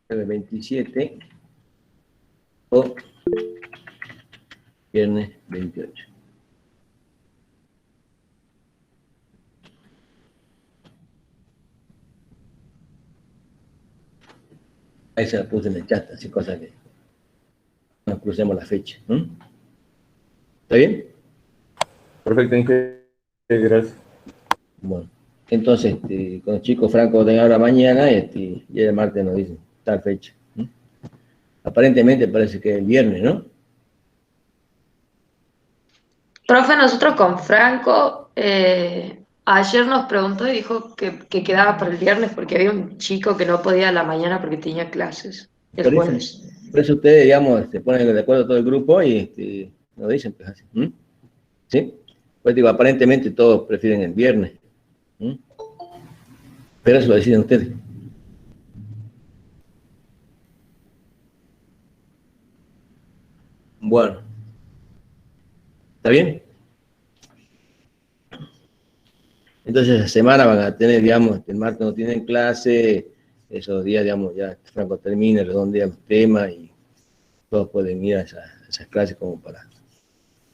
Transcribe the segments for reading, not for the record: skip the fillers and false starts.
jueves 27 o viernes 28. Ahí se la puse en el chat, así cosas que nos crucemos la fecha. ¿Está bien? Perfecto, Inge. Gracias. Bueno, entonces, con el chico Franco de ahora mañana, y el martes nos dicen tal fecha. Aparentemente parece que es el viernes, ¿no? Profe, nosotros con Franco, ayer nos preguntó y dijo que quedaba para el viernes porque había un chico que no podía a la mañana porque tenía clases el jueves. Por eso ustedes, digamos, se ponen de acuerdo todo el grupo y nos dicen, pues así. ¿Sí? Pues digo, aparentemente todos prefieren el viernes. Pero eso lo deciden ustedes. Bueno. ¿Está bien? Entonces, esa semana van a tener, digamos, el martes no tienen clase, esos días, digamos, ya Franco termina, redondea los temas y todos pueden ir a esas clases como para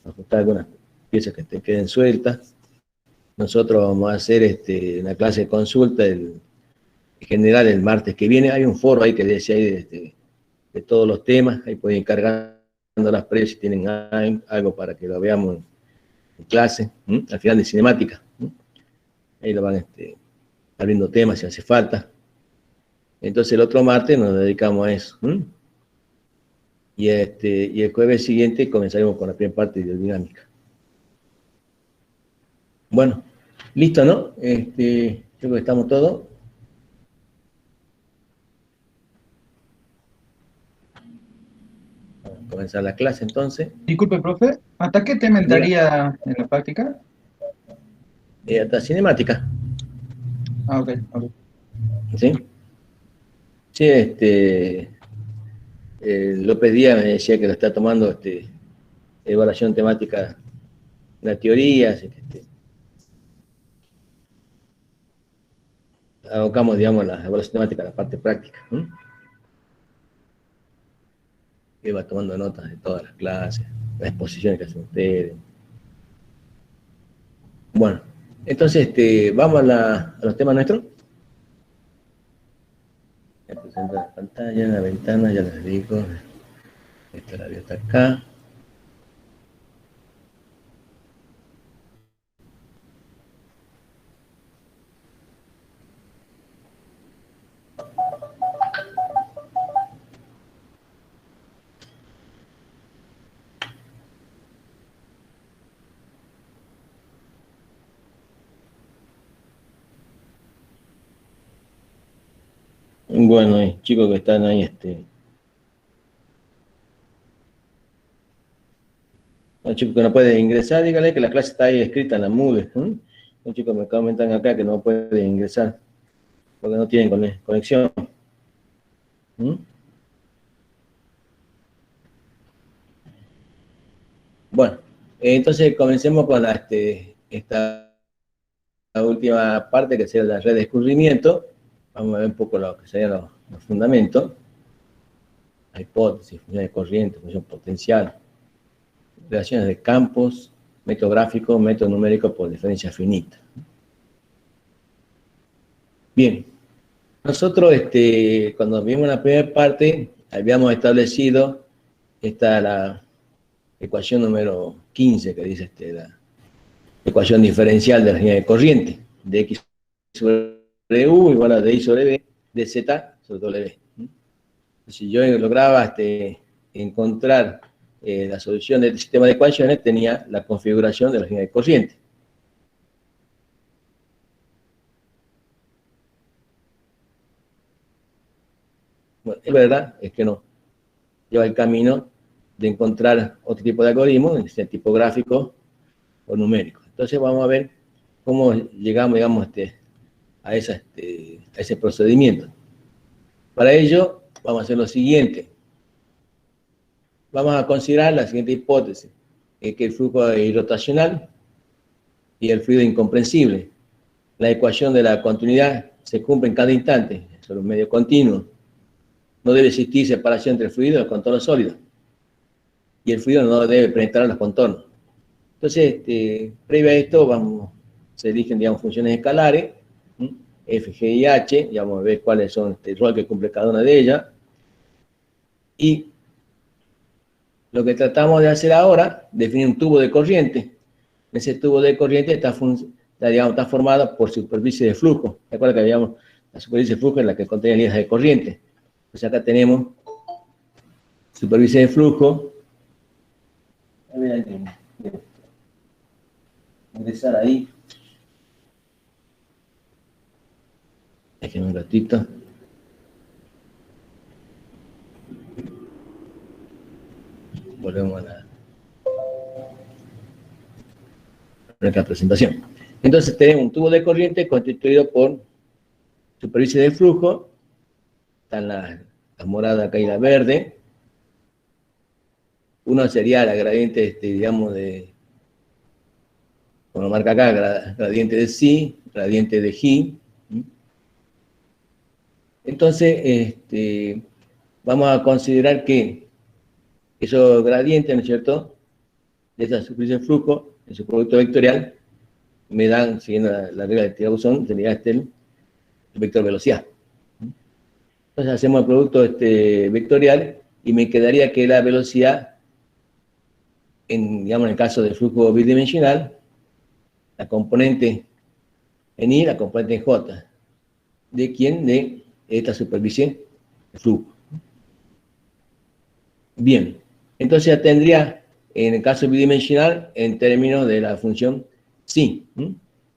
ajustar algunas piezas que te queden sueltas. Nosotros vamos a hacer una clase de consulta en general el martes que viene. Hay un foro ahí que dice ahí de todos los temas, ahí pueden ir cargando las previas si tienen algo para que lo veamos en clase, al final de cinemática. Ahí lo van abriendo temas si hace falta. Entonces el otro martes nos dedicamos a eso. Y el jueves siguiente comenzaremos con la primera parte de biodinámica. Bueno, listo, ¿no? Yo creo que estamos todos. Vamos a comenzar la clase entonces. Disculpe, profe, ¿hasta qué tema entraría en la práctica? Hasta cinemática. Ah, ok. ¿Sí? Sí, López Díaz me decía que lo está tomando evaluación temática en la teoría, así que abocamos, digamos, la evaluación temática a la parte práctica. Que va tomando notas de todas las clases, las exposiciones que hacen ustedes. Bueno, entonces, vamos a los temas nuestros. Voy a presentar la pantalla, la ventana, ya les digo. Esta la veo hasta acá. Bueno, chicos que están ahí, los chicos que no pueden ingresar, díganle que la clase está ahí escrita en la Moodle. Los chicos me comentan acá que no pueden ingresar porque no tienen conexión. Bueno, entonces comencemos con esta última parte que sería la red de descubrimiento. Vamos a ver un poco lo que serían los fundamentos. La hipótesis, función de corriente, función potencial, relaciones de campos, método gráfico, método numérico por diferencia finita. Bien, nosotros cuando vimos la primera parte, habíamos establecido la ecuación número 15, que dice la ecuación diferencial de la línea de corriente, de x sobre u igual a de y sobre b, de z sobre w. Si yo lograba encontrar la solución del sistema de ecuaciones, tenía la configuración de la línea de corriente. Bueno, es verdad, es que no. Lleva el camino de encontrar otro tipo de algoritmos, tipográfico o numérico. Entonces vamos a ver cómo llegamos, digamos, a ese procedimiento. Para ello, vamos a hacer lo siguiente. Vamos a considerar la siguiente hipótesis, que el flujo es irrotacional y el fluido incomprensible. La ecuación de la continuidad se cumple en cada instante sobre un medio continuo. no debe existir separación entre el fluido y los contornos sólidos. Y el fluido no debe penetrar los contornos. Entonces, previo a esto, se eligen, digamos, funciones escalares, F, G y H, y vamos a ver cuáles son el rol que cumple cada una de ellas. Y lo que tratamos de hacer ahora, definir un tubo de corriente. Ese tubo de corriente está formado por superficie de flujo. ¿Se acuerdan que habíamos la superficie de flujo en la que contenía líneas de corriente? Pues acá tenemos superficie de flujo. Voy a ingresar ahí. Déjenme un ratito. Volvemos a nuestra presentación. Entonces tenemos un tubo de corriente constituido por superficie de flujo. Están la morada acá y la verde. Uno sería la gradiente, digamos, como marca acá, gradiente de psi, gradiente de G. Entonces, vamos a considerar que esos gradientes, ¿no es cierto?, de esa superficie de flujo, en su producto vectorial, me dan, siguiendo la regla de Tirabuzón, sería el vector velocidad. Entonces hacemos el producto vectorial y me quedaría que la velocidad, digamos, en el caso del flujo bidimensional, la componente en I, la componente en J. ¿De quién? De esta superficie de flujo. Bien, entonces ya tendría, en el caso bidimensional, en términos de la función psi,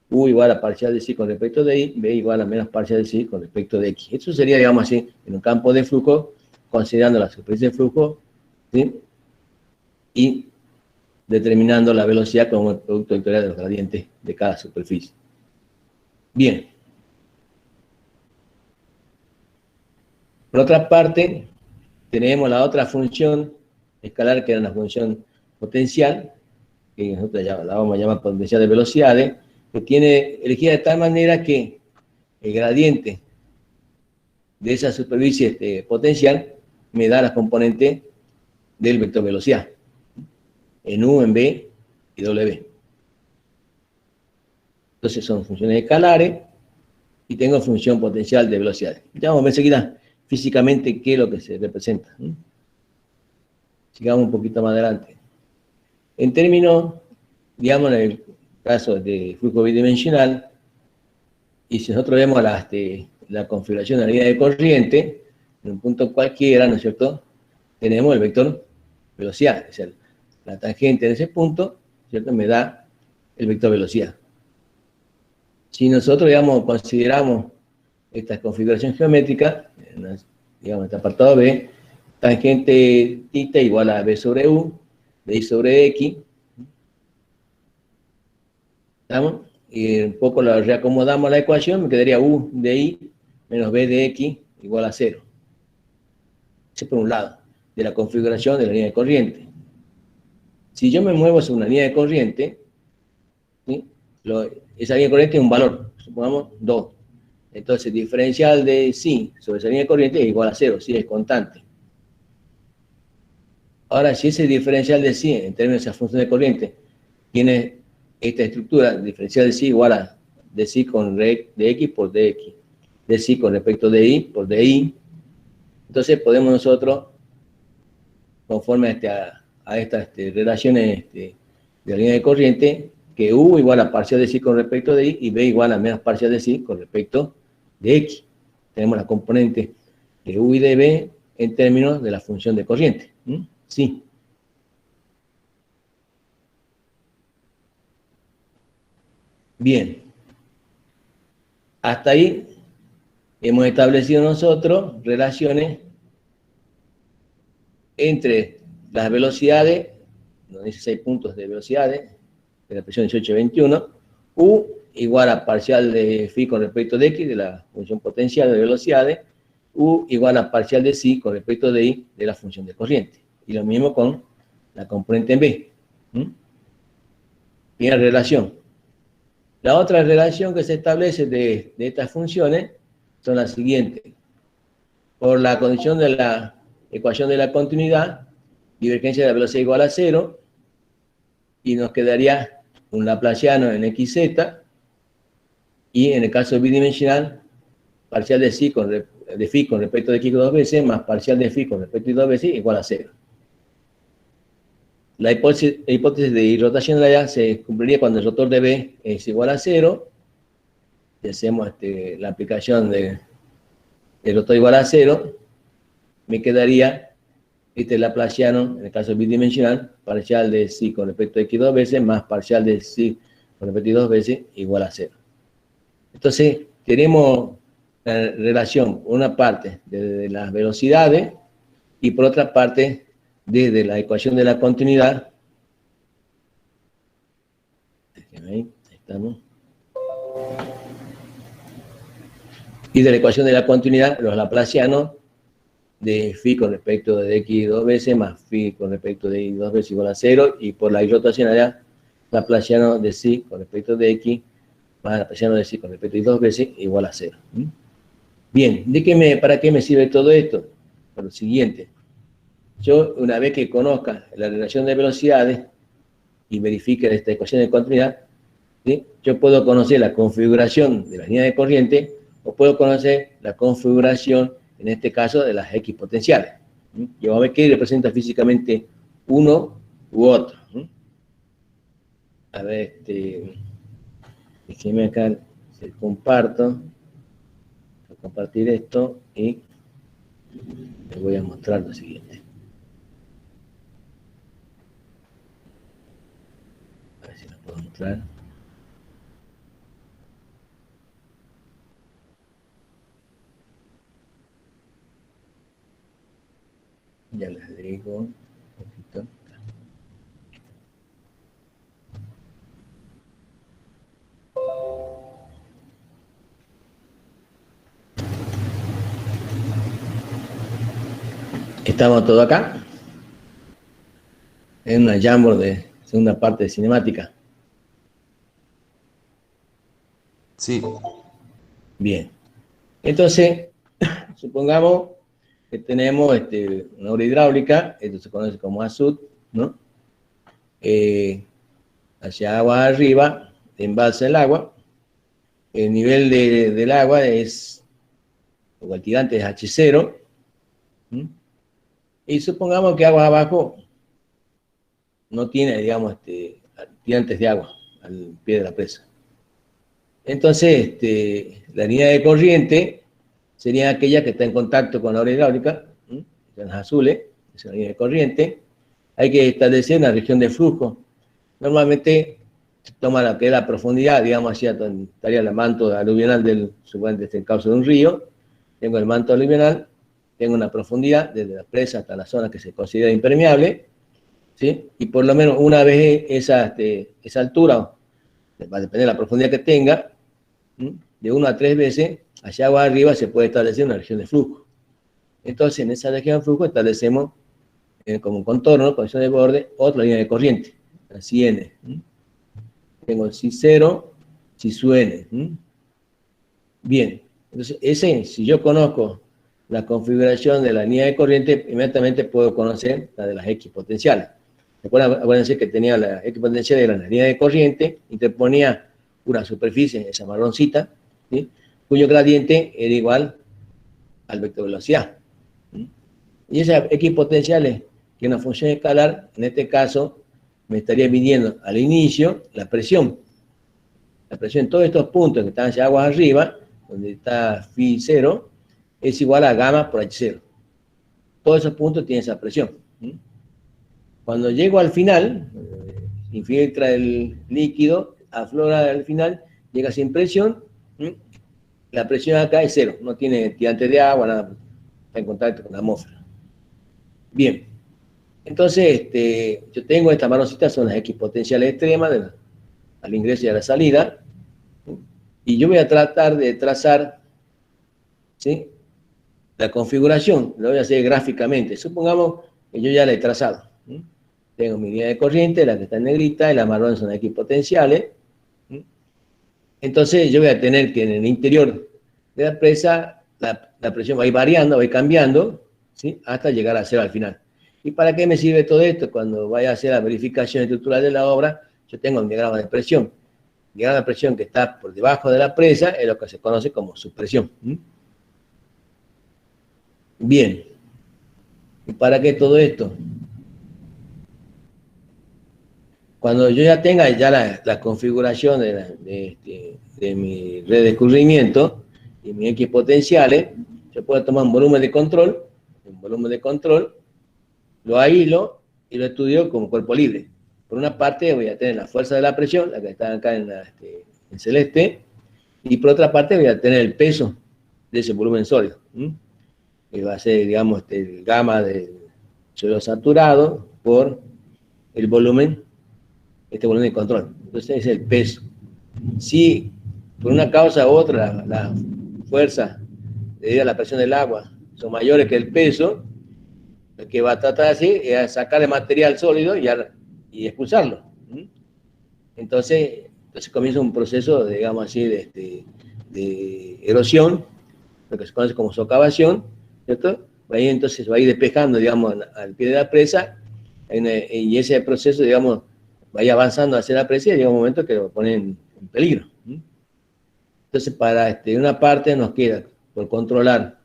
U igual a parcial de psi con respecto de I, B igual a menos parcial de psi con respecto de X. Eso sería, digamos así, en un campo de flujo, considerando la superficie de flujo, ¿sí?, y determinando la velocidad como el producto vectorial de los gradientes de cada superficie. Bien. Por otra parte, tenemos la otra función escalar, que era una función potencial, que nosotros la vamos a llamar potencial de velocidades, que tiene elegida de tal manera que el gradiente de esa superficie potencial me da la componente del vector velocidad, en U, en B y W. Entonces son funciones escalares y tengo función potencial de velocidades. Ya vamos a ver enseguida físicamente qué es lo que se representa. Sigamos un poquito más adelante. En términos, digamos, en el caso de flujo bidimensional, y si nosotros vemos la configuración de la línea de corriente, en un punto cualquiera, ¿no es cierto?, tenemos el vector velocidad, es decir, la tangente de ese punto, ¿cierto?, me da el vector velocidad. Si nosotros, digamos, consideramos esta configuración geométrica, digamos, este apartado B, tangente θ igual a B sobre U, de I sobre X, ¿estamos? Y un poco la reacomodamos la ecuación, me quedaría U de I menos B de X igual a 0. Eso por un lado, de la configuración de la línea de corriente. Si yo me muevo sobre una línea de corriente, ¿sí?, esa línea de corriente es un valor, supongamos 2. Entonces, diferencial de psi sobre esa línea de corriente es igual a 0, si es constante. Ahora, si ese diferencial de psi, en términos de esa función de corriente, tiene esta estructura, diferencial de psi igual a de psi con de x por dx, de psi con respecto de i por di, entonces podemos nosotros, conforme a estas relaciones de la línea de corriente, que u igual a parcial de psi con respecto de i y b igual a menos parcial de psi con respecto de x. Tenemos la componente de u y de b en términos de la función de corriente. Sí. Bien. Hasta ahí hemos establecido nosotros relaciones entre las velocidades, nos dice 6 puntos de velocidades, de la expresión 18 y 21, u igual a parcial de phi con respecto de x, de la función potencial de velocidades, u igual a parcial de psi con respecto de i, de la función de corriente. Y lo mismo con la componente en b. Primera relación. La otra relación que se establece de estas funciones son las siguientes. por la condición de la ecuación de la continuidad, divergencia de la velocidad igual a 0, y nos quedaría un laplaciano en xz, y en el caso bidimensional, parcial de phi con respecto de x dos veces, más parcial de phi con respecto de y dos veces, igual a 0. La hipótesis de irrotacionalidad se cumpliría cuando el rotor de B es igual a 0, y hacemos la aplicación del rotor igual a 0, me quedaría este laplaciano, en el caso bidimensional, parcial de psi con respecto a x dos veces, más parcial de psi con respecto a y dos veces, igual a 0. Entonces, tenemos la relación, por una parte, desde las velocidades, y por otra parte, desde la ecuación de la continuidad. Ahí estamos. Y de la ecuación de la continuidad, los laplacianos de phi con respecto de x dos veces, más phi con respecto de y dos veces igual a 0, y por la irrotacionalidad, laplaciano de psi con respecto de x, más laplaciano de psi con respecto de y dos veces igual a 0. Bien, ¿para qué me sirve todo esto? Por lo siguiente. Yo, una vez que conozca la relación de velocidades y verifique esta ecuación de continuidad, ¿sí?, yo puedo conocer la configuración de la línea de corriente, o puedo conocer la configuración, en este caso, de las X potenciales. Yo voy a ver qué representa físicamente uno u otro. A ver, déjeme acá, compartir esto y les voy a mostrar lo siguiente. A ver si lo puedo mostrar. Ya les digo un poquito. Estamos todos acá, en una Jamboard de segunda parte de cinemática. Sí. Bien. Entonces, supongamos que tenemos una obra hidráulica, esto se conoce como ASUD, ¿no? Hacia agua arriba, embalsa el agua. El nivel del agua es, o el tirante es H0. Y supongamos que agua abajo no tiene, digamos, tirantes de agua al pie de la presa. Entonces, la línea de corriente sería aquella que está en contacto con la obra hidráulica, son las azules, es la línea de corriente. Hay que establecer una región de flujo. Normalmente se toma lo que es la profundidad, digamos así, donde estaría el manto aluvional del, suponete, el cauce de un río. Tengo el manto aluvional, tengo una profundidad desde la presa hasta la zona que se considera impermeable, ¿sí? Y por lo menos una vez esa altura, va a depender de la profundidad que tenga, de 1 a 3 veces, hacia agua arriba se puede establecer una región de flujo. Entonces, en esa región de flujo establecemos como un contorno, condición de borde, otra línea de corriente, la N. Tengo el C0, C sub N. Bien, entonces si yo conozco la configuración de la línea de corriente, inmediatamente puedo conocer la de las X potenciales. Acuérdense que tenía la X potencial de la línea de corriente, interponía una superficie, esa marroncita, ¿sí?, cuyo gradiente era igual al vector de velocidad. Y esas X potenciales, que es una función escalar, en este caso, me estaría midiendo al inicio la presión. La presión en todos estos puntos que están hacia aguas arriba, donde está phi 0, es igual a gamma por H0. Todos esos puntos tienen esa presión. Cuando llego al final, infiltra el líquido, aflora al final, llega sin presión, la presión acá es 0, no tiene tirante de agua, nada, está en contacto con la atmósfera. Bien, entonces yo tengo estas marroncitas, son las X potenciales extremas, al ingreso y a la salida, y yo voy a tratar de trazar, ¿sí?, la configuración, lo voy a hacer gráficamente. Supongamos que yo ya la he trazado. Tengo mi línea de corriente, la que está en negrita, y la marrón son X potenciales. Entonces yo voy a tener que en el interior de la presa, la presión va a ir variando, va a ir cambiando, ¿sí? Hasta llegar a cero al final. ¿Y para qué me sirve todo esto? Cuando vaya a hacer la verificación estructural de la obra, yo tengo un diagrama de presión. El diagrama de presión que está por debajo de la presa es lo que se conoce como subpresión. Bien. ¿Y para qué todo esto? Cuando yo ya tenga la configuración de mi red de escurrimiento y mis X potenciales, yo puedo tomar un volumen de control, lo aíslo y lo estudio como cuerpo libre. Por una parte voy a tener la fuerza de la presión, la que está acá en celeste, y por otra parte voy a tener el peso de ese volumen sólido, que va a ser, digamos, el gamma del suelo saturado por el volumen, este volumen de control. Entonces es el peso. Si por una causa u otra la fuerza debido a la presión del agua son mayores que el peso, lo que va a tratar así es sacar el material sólido y expulsarlo. Entonces comienza un proceso, digamos así, de erosión, lo que se conoce como socavación, ¿cierto? Ahí entonces va a ir despejando, digamos, al pie de la presa, y ese proceso, digamos, va a ir avanzando hacia la presa y llega un momento que lo pone en peligro. Entonces, para una parte nos queda por controlar.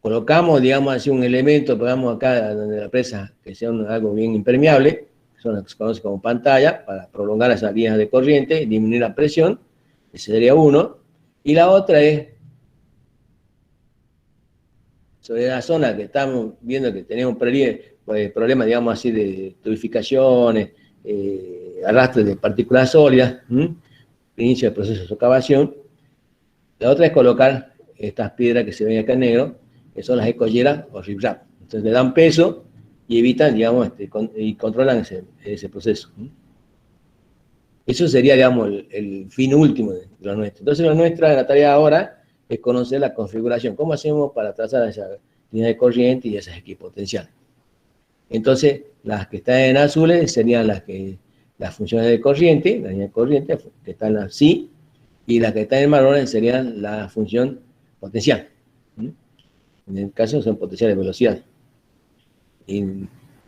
Colocamos, digamos así, un elemento, pongamos acá donde la presa, que sea algo bien impermeable, que son las que se conoce como pantalla, para prolongar esas líneas de corriente y disminuir la presión. Ese sería uno. Y la otra es, sobre la zona que estamos viendo que tenemos problemas, digamos así, de tubificaciones, arrastre de partículas sólidas, inicio del proceso de socavación. La otra es colocar estas piedras que se ven acá en negro, que son las escolleras o riprap. Entonces le dan peso y evitan, digamos, y controlan ese proceso. Eso sería, digamos, el fin último de lo nuestro. Entonces la tarea ahora es conocer la configuración. ¿Cómo hacemos para trazar esa línea de corriente y esas equipotenciales? Entonces, las que están en azules serían las funciones de corriente, la línea de corriente, que están así, y las que están en marrones serían la función potencial. En el caso son potenciales de velocidad. Y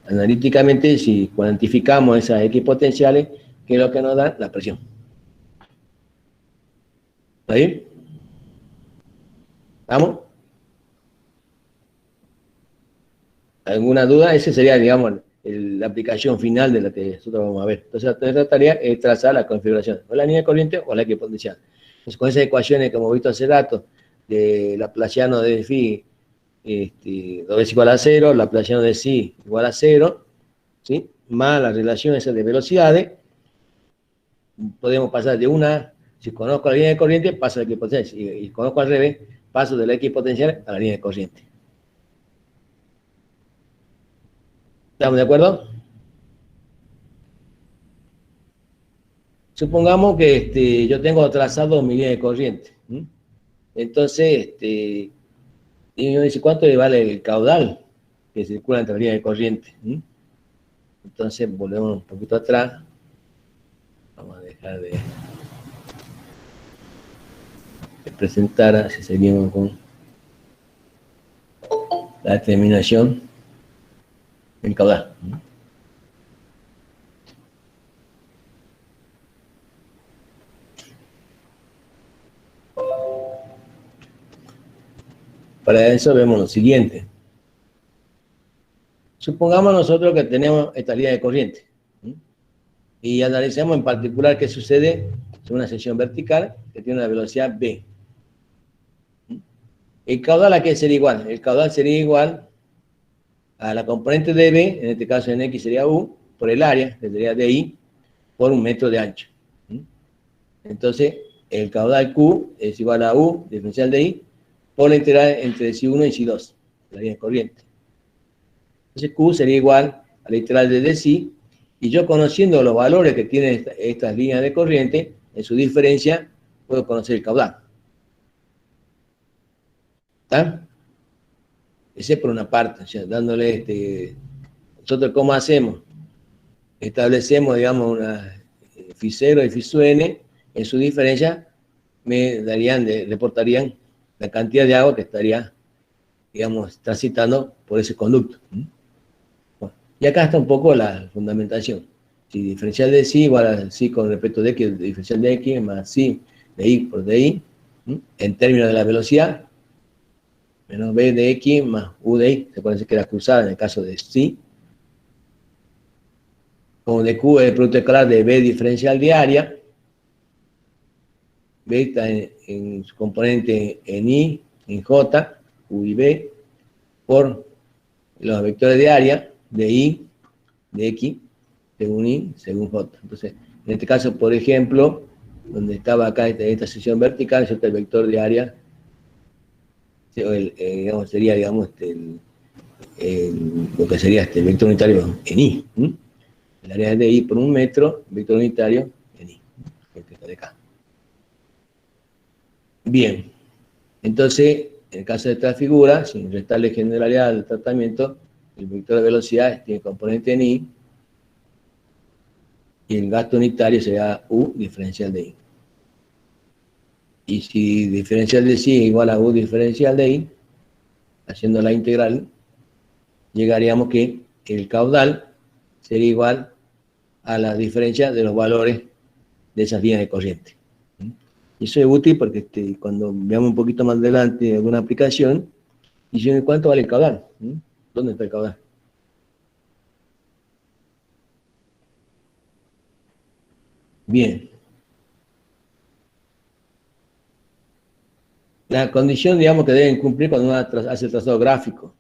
analíticamente, si cuantificamos esas equipotenciales, ¿qué es lo que nos da? La presión. ¿Está bien? ¿Vamos? ¿Alguna duda? Esa sería, digamos, la aplicación final de la que nosotros vamos a ver. Entonces, nuestra tarea es trazar la configuración, o la línea de corriente o la equipotencial. Entonces, con esas ecuaciones que hemos visto hace rato, de Laplaciano de phi, ρ es igual a 0, Laplaciano de psi igual a 0, ¿sí? Más la relación esa de velocidades, podemos pasar de una, si conozco la línea de corriente, paso a la equipotencial, y conozco al revés, paso de la equipotencial a la línea de corriente. ¿Estamos de acuerdo? Supongamos que yo tengo trazado mi línea de corriente. Entonces, y uno dice, ¿cuánto le vale el caudal que circula entre la línea de corriente? Entonces, volvemos un poquito atrás. Vamos a dejar de presentar, así seguimos con la determinación del caudal. Para eso vemos lo siguiente. Supongamos nosotros que tenemos esta línea de corriente y analicemos en particular qué sucede en una sección vertical que tiene una velocidad v. El caudal, ¿a qué sería igual? El caudal sería igual a la componente de v, en este caso en x sería u, por el área, que sería di, por un metro de ancho. Entonces, el caudal q es igual a u, diferencial de i, por la integral entre si1 y si2, la línea de corriente. Entonces Q sería igual a la integral de dψ, y yo conociendo los valores que tienen estas líneas de corriente, en su diferencia, puedo conocer el caudal. ¿Está? Ese por una parte, o sea, dándole nosotros ¿cómo hacemos? Establecemos, digamos, una Φ0 y Φn, en su diferencia me reportarían la cantidad de agua que estaría, digamos, transitando por ese conducto. Bueno, y acá está un poco la fundamentación. Si diferencial de sí igual a sí con respecto de x, diferencial de x más sí de y por di, en términos de la velocidad, menos b de x más u de y, se puede decir que era cruzada en el caso de sí, como de q es el producto escalar de b diferencial de área, b está en su componente en i, en j, u y b, por los vectores de área, de i, de x, según i, según j. Entonces, en este caso, por ejemplo, donde estaba acá esta sección vertical, es el vector de área, digamos, sería, digamos, lo que sería el vector unitario en i. El área de i por un metro, vector unitario en i. De acá. Bien, entonces, en el caso de esta figura, sin restarle generalidad al tratamiento, el vector de velocidad tiene componente en i, y el gasto unitario será u diferencial de i. Y si diferencial de sí es igual a u diferencial de i, haciendo la integral, llegaríamos que el caudal sería igual a la diferencia de los valores de esas líneas de corriente. Y eso es útil porque cuando veamos un poquito más adelante alguna aplicación, y ¿cuánto vale el caudal? ¿Dónde está el caudal? Bien. La condición, digamos, que deben cumplir cuando uno hace el trazado gráfico.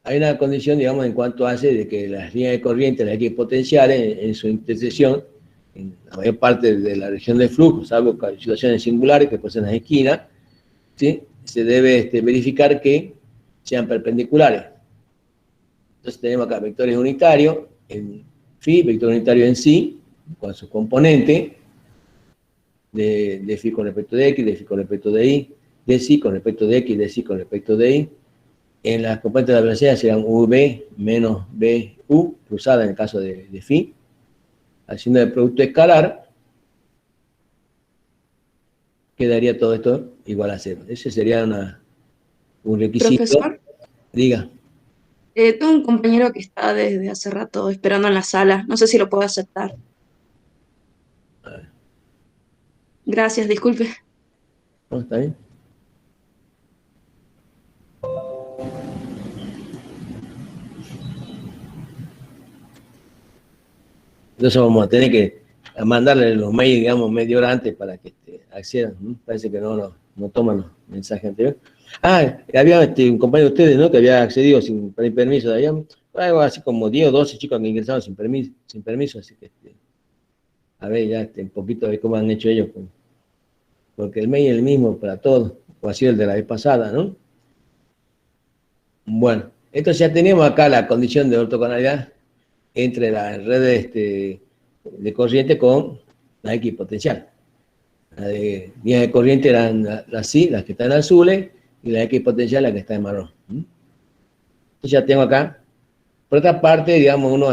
Hay una condición, digamos, en cuanto hace de que las líneas de corriente, las X potenciales, en su intersección, en la mayor parte de la región de flujo, salvo situaciones singulares que poseen las esquinas, ¿sí? Se debe verificar que sean perpendiculares. Entonces tenemos acá vectores unitarios en phi, vector unitario en sí, con su componente de phi con respecto de x, de phi con respecto de y, de sí con respecto de x, de sí con respecto de y. En las componentes de la velocidad serán v menos bu, cruzada en el caso de phi. Haciendo el producto escalar, quedaría todo esto igual a cero. Ese sería un requisito. Profesor, Diga. tengo un compañero que está desde hace rato esperando en la sala. No sé si lo puedo aceptar. Gracias, disculpe. ¿No? ¿Está bien? Entonces vamos a tener que mandarle los mails, digamos, media hora antes para que accedan. Parece que no toman los mensajes anteriores. Había un compañero de ustedes, ¿no? Que había accedido sin pedir permiso. Había algo así como 10 o 12 chicos que ingresaron sin permiso, así que a ver ya un poquito de cómo han hecho ellos. Porque el mail es el mismo para todos, o así el de la vez pasada, ¿no? Bueno, entonces ya tenemos acá la condición de ortogonalidad entre las redes de corriente con la X potencial. La de líneas de corriente eran las que están azules, y la X potencial la que está en marrón. Entonces ya tengo acá. Por otra parte, digamos, uno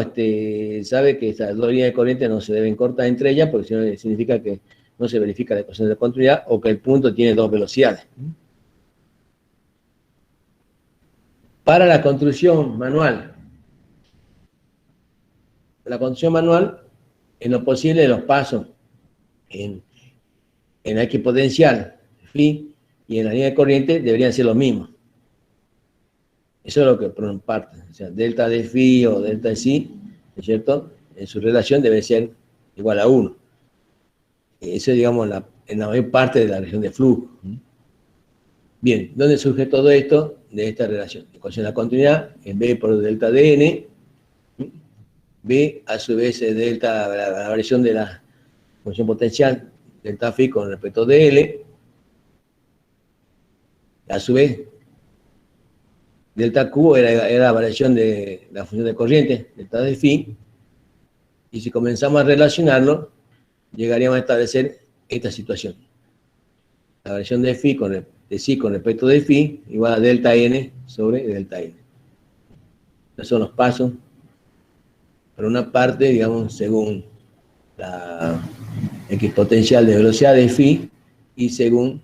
sabe que estas dos líneas de corriente no se deben cortar entre ellas, porque si no significa que no se verifica la ecuación de continuidad o que el punto tiene dos velocidades. Para la construcción manual, en lo posible los pasos en la X potencial, phi, y en la línea de corriente deberían ser los mismos. Eso es lo que por parte, o sea, delta de phi o delta de psi, ¿no es cierto? En su relación debe ser igual a 1. Eso, digamos, en la mayor parte de la región de flujo. Bien, ¿dónde surge todo esto? De esta relación. Ecuación de la continuidad, en B por delta de n, B a su vez es delta, la variación de la función potencial, delta phi con respecto de L, a su vez, delta Q era la variación de la función de corriente, delta de phi, y si comenzamos a relacionarlo, llegaríamos a establecer esta situación. La variación de phi de psi con respecto de phi igual a delta n sobre delta n. Estos son los pasos. Por una parte, digamos, según la X potencial de velocidad de phi y según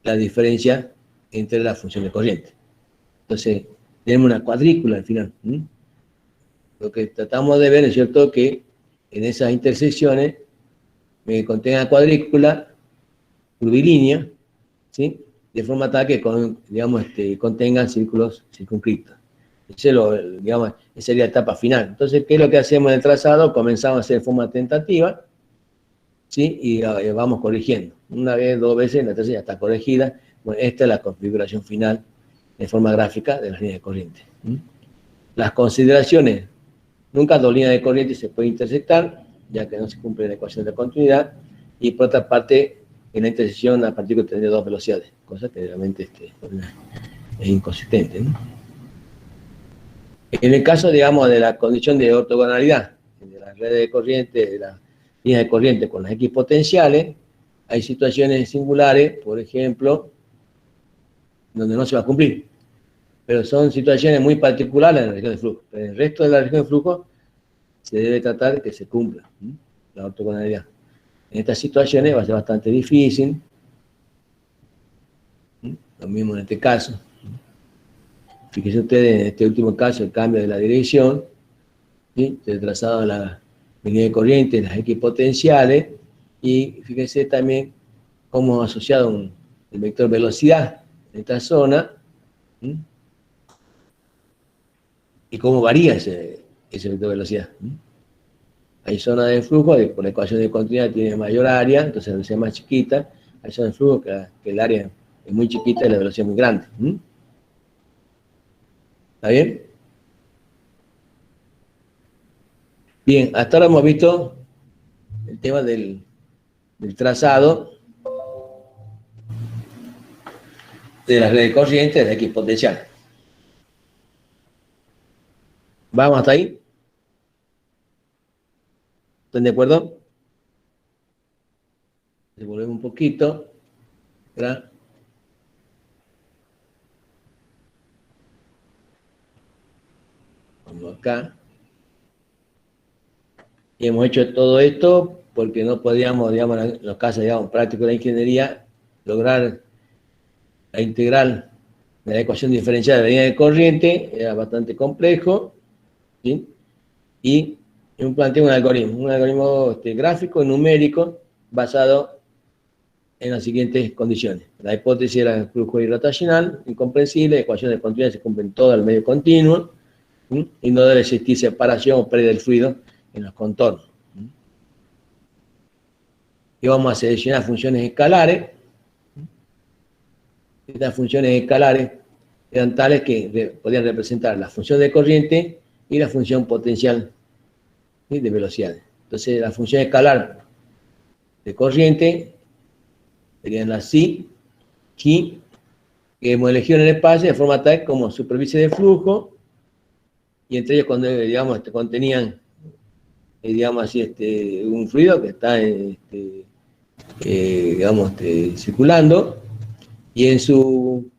la diferencia entre la función de corriente. Entonces, tenemos una cuadrícula al final. Lo que tratamos de ver es cierto que en esas intersecciones me contenga cuadrícula curvilínea, ¿sí? De forma tal que contengan círculos circunscritos. Esa sería la etapa final. Entonces, ¿qué es lo que hacemos en el trazado? Comenzamos a hacer de forma tentativa, ¿sí? Y vamos corrigiendo. Una vez, 2 veces, la tercera ya está corregida. Bueno, esta es la configuración final de forma gráfica de las líneas de corriente. Las consideraciones: nunca 2 líneas de corriente se pueden intersectar, ya que no se cumple la ecuación de continuidad, y por otra parte, en la intersección la partícula tendría 2 velocidades, cosa que realmente es inconsistente, ¿no? En el caso, digamos, de la condición de ortogonalidad de las redes de corriente, de las líneas de corriente con las X potenciales, hay situaciones singulares, por ejemplo, donde no se va a cumplir. Pero son situaciones muy particulares en la región de flujo. Pero en el resto de la región de flujo se debe tratar de que se cumpla la ortogonalidad. En estas situaciones va a ser bastante difícil. Lo mismo en este caso. Fíjense ustedes, en este último caso, el cambio de la dirección, ¿sí? Del trazado de la línea de corriente, las X potenciales, y fíjense también cómo asociado el vector velocidad en esta zona, ¿sí? Y cómo varía ese vector velocidad. Hay zonas de flujo que por la ecuación de continuidad tiene mayor área, entonces la velocidad es más chiquita. Hay zonas de flujo que el área es muy chiquita y la velocidad es muy grande. ¿Está bien? Bien, hasta ahora hemos visto el tema del trazado de las redes corrientes de X potencial. ¿Vamos hasta ahí? ¿Están de acuerdo? Devolvemos un poquito. ¿Verdad? Vamos acá. Y hemos hecho todo esto porque no podíamos, digamos, en los casos, digamos, prácticos de la ingeniería, lograr la integral de la ecuación diferencial de la línea de corriente. Era bastante complejo, ¿sí? Y planteé un algoritmo gráfico, numérico, basado en las siguientes condiciones. La hipótesis era el flujo irrotacional, incomprensible, ecuación de continuidad se cumplen todas al medio continuo, ¿sí? Y no debe existir separación o pérdida del fluido en los contornos. Y vamos a seleccionar funciones escalares. Estas funciones escalares eran tales que podían representar la función de corriente y la función potencial, ¿sí? De velocidad. Entonces, la función escalar de corriente serían las psi, que hemos elegido en el espacio de forma tal como superficie de flujo, y entre ellos, cuando, digamos, contenían, digamos así, un fluido que está, circulando, y en su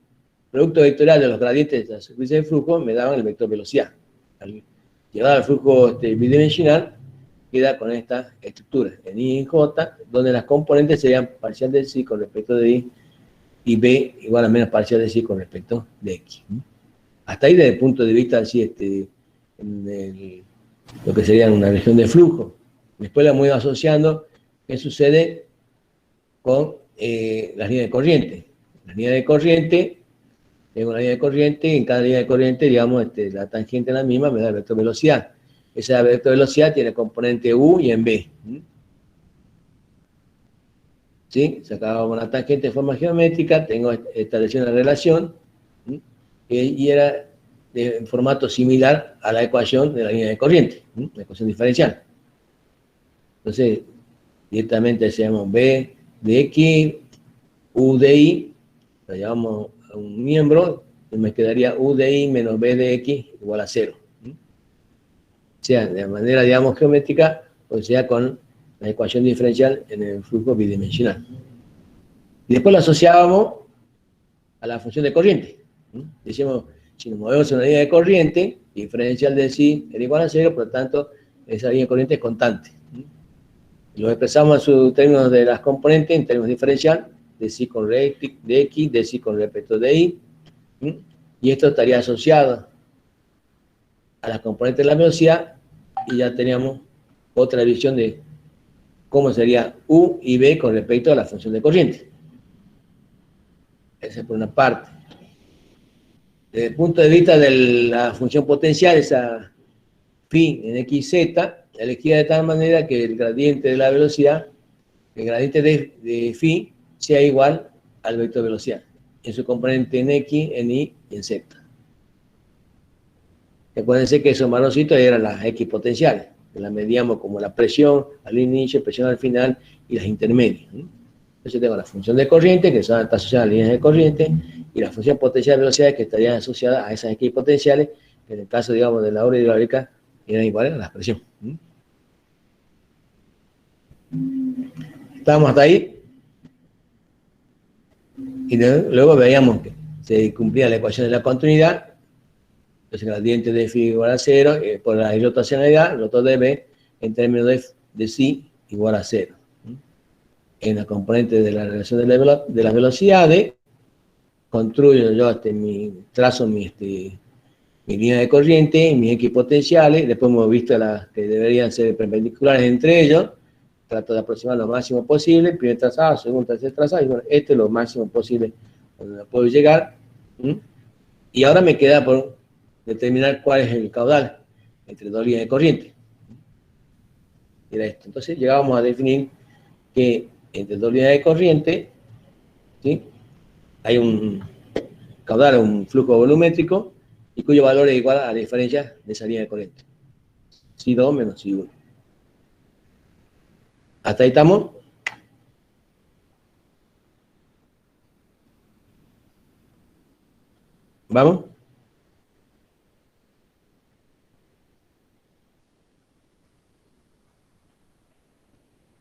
producto vectorial de los gradientes de la superficie de flujo me daban el vector velocidad. Al llevar al flujo bidimensional, queda con esta estructura, en I y en J, donde las componentes serían parcial de psi con respecto de I, y B igual a menos parcial de psi con respecto de X. Hasta ahí, desde el punto de vista así, lo que sería una región de flujo. Después la hemos ido asociando qué sucede con las líneas de corriente. Las líneas de corriente, tengo una línea de corriente, y en cada línea de corriente, digamos, la tangente es la misma, me da el vector velocidad. Esa vector velocidad tiene componente U y en B. ¿Sí? Sacábamos una tangente de forma geométrica, tengo establecida una relación, y era de formato similar a la ecuación de la línea de corriente, la ecuación diferencial. Entonces, directamente hacemos B de X, U de I, lo llevamos a un miembro, y me quedaría U de I menos B de X igual a 0. O sea, de manera, digamos, geométrica, o sea, con la ecuación diferencial en el flujo bidimensional. Y después lo asociábamos a la función de corriente. Decíamos, si nos movemos en una línea de corriente, diferencial de psi era igual a 0, por lo tanto, esa línea de corriente es constante. Lo expresamos en sus términos de las componentes, en términos diferencial, de psi con de x, de psi con respecto de y, y esto estaría asociado a la componente de la velocidad, y ya teníamos otra visión de cómo sería u y b con respecto a la función de corriente. Esa es por una parte. Desde el punto de vista de la función potencial, esa phi en xz, elegida de tal manera que el gradiente de la velocidad, el gradiente de phi, sea igual al vector de velocidad, en su componente en x, en y y en z. Acuérdense que esos marroncitos eran las x potenciales, que las medíamos como la presión al inicio, presión al final y las intermedias. Entonces tengo la función de corriente, que está asociada a líneas de corriente, y la función potencial de velocidad, que estarían asociadas a esas x potenciales, que en el caso, digamos, de la obra hidráulica, eran iguales a la presión. ¿Estamos hasta ahí? Y luego veíamos que se cumplía la ecuación de la continuidad. Entonces el gradiente de phi igual a 0, por la irrotacionalidad, rotor de B, en términos de psi igual a 0. En la componente de la relación de las velocidades, construyo yo trazo mi línea de corriente, mis x potenciales, después hemos visto las que deberían ser perpendiculares entre ellos, trato de aproximar lo máximo posible, primer trazado, segundo, tercer trazado, y bueno, este es lo máximo posible donde puedo llegar. Y ahora me queda por determinar cuál es el caudal entre dos líneas de corriente. Era esto. Entonces llegábamos a definir que entre dos líneas de corriente, ¿sí?, hay un caudal, un flujo volumétrico, y cuyo valor es igual a la diferencia de esa línea de corriente. Psi2 menos Psi1. ¿Hasta ahí estamos? ¿Vamos?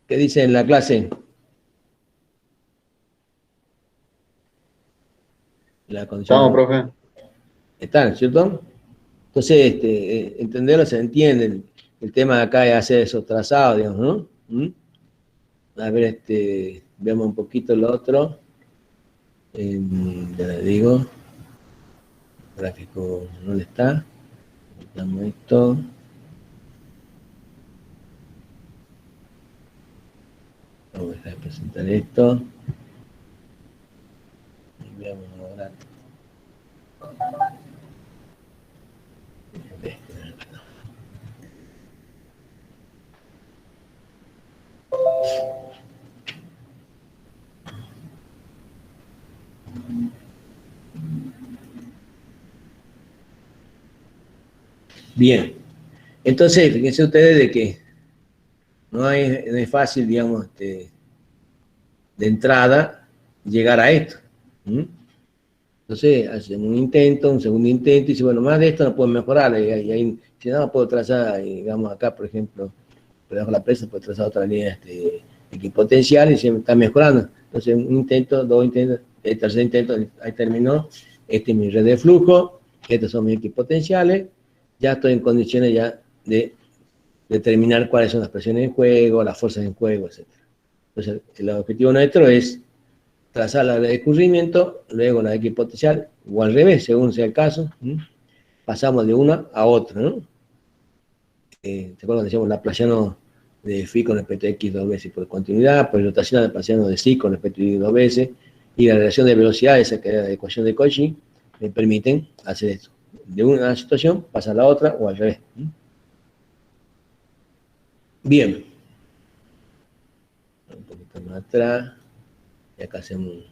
¿Qué dice en la clase? La condición. Estamos, profe. Están, ¿cierto? Entonces, entenderlo se entiende. El tema de acá es hacer esos trazados, digamos, ¿no? A ver, veamos un poquito lo otro. Ya le digo. Gráfico, ¿dónde está? Damos esto. Vamos a dejar de presentar esto. Y veamos ahora. Bien, entonces fíjense ustedes de que no es fácil, digamos, de entrada llegar a esto. Entonces hacemos un intento, un segundo intento, y si bueno, más de esto no puedo mejorar, y ahí, si no, puedo trazar, digamos, acá, por ejemplo, por debajo de la presa, puedo trazar otra línea equipotencial y se está mejorando. Entonces, un intento, dos intentos, el tercer intento, ahí terminó. Este es mi red de flujo, estos son mis equipotenciales. Ya estoy en condiciones ya de determinar cuáles son las presiones en juego, las fuerzas en juego, etc. Entonces, el objetivo nuestro es trazar la red de escurrimiento, luego la equipotencial, o al revés, según sea el caso. Pasamos de una a otra, ¿no? ¿Se acuerdan cuando decíamos Laplaciano de phi con respecto a x dos veces por continuidad, por rotación de Laplaciano de psi con respecto a y dos veces, y la relación de velocidad, esa que era la ecuación de Cauchy, me permiten hacer esto. De una situación pasa a la otra o al revés. Bien. Un poquito más atrás. Y acá hacemos un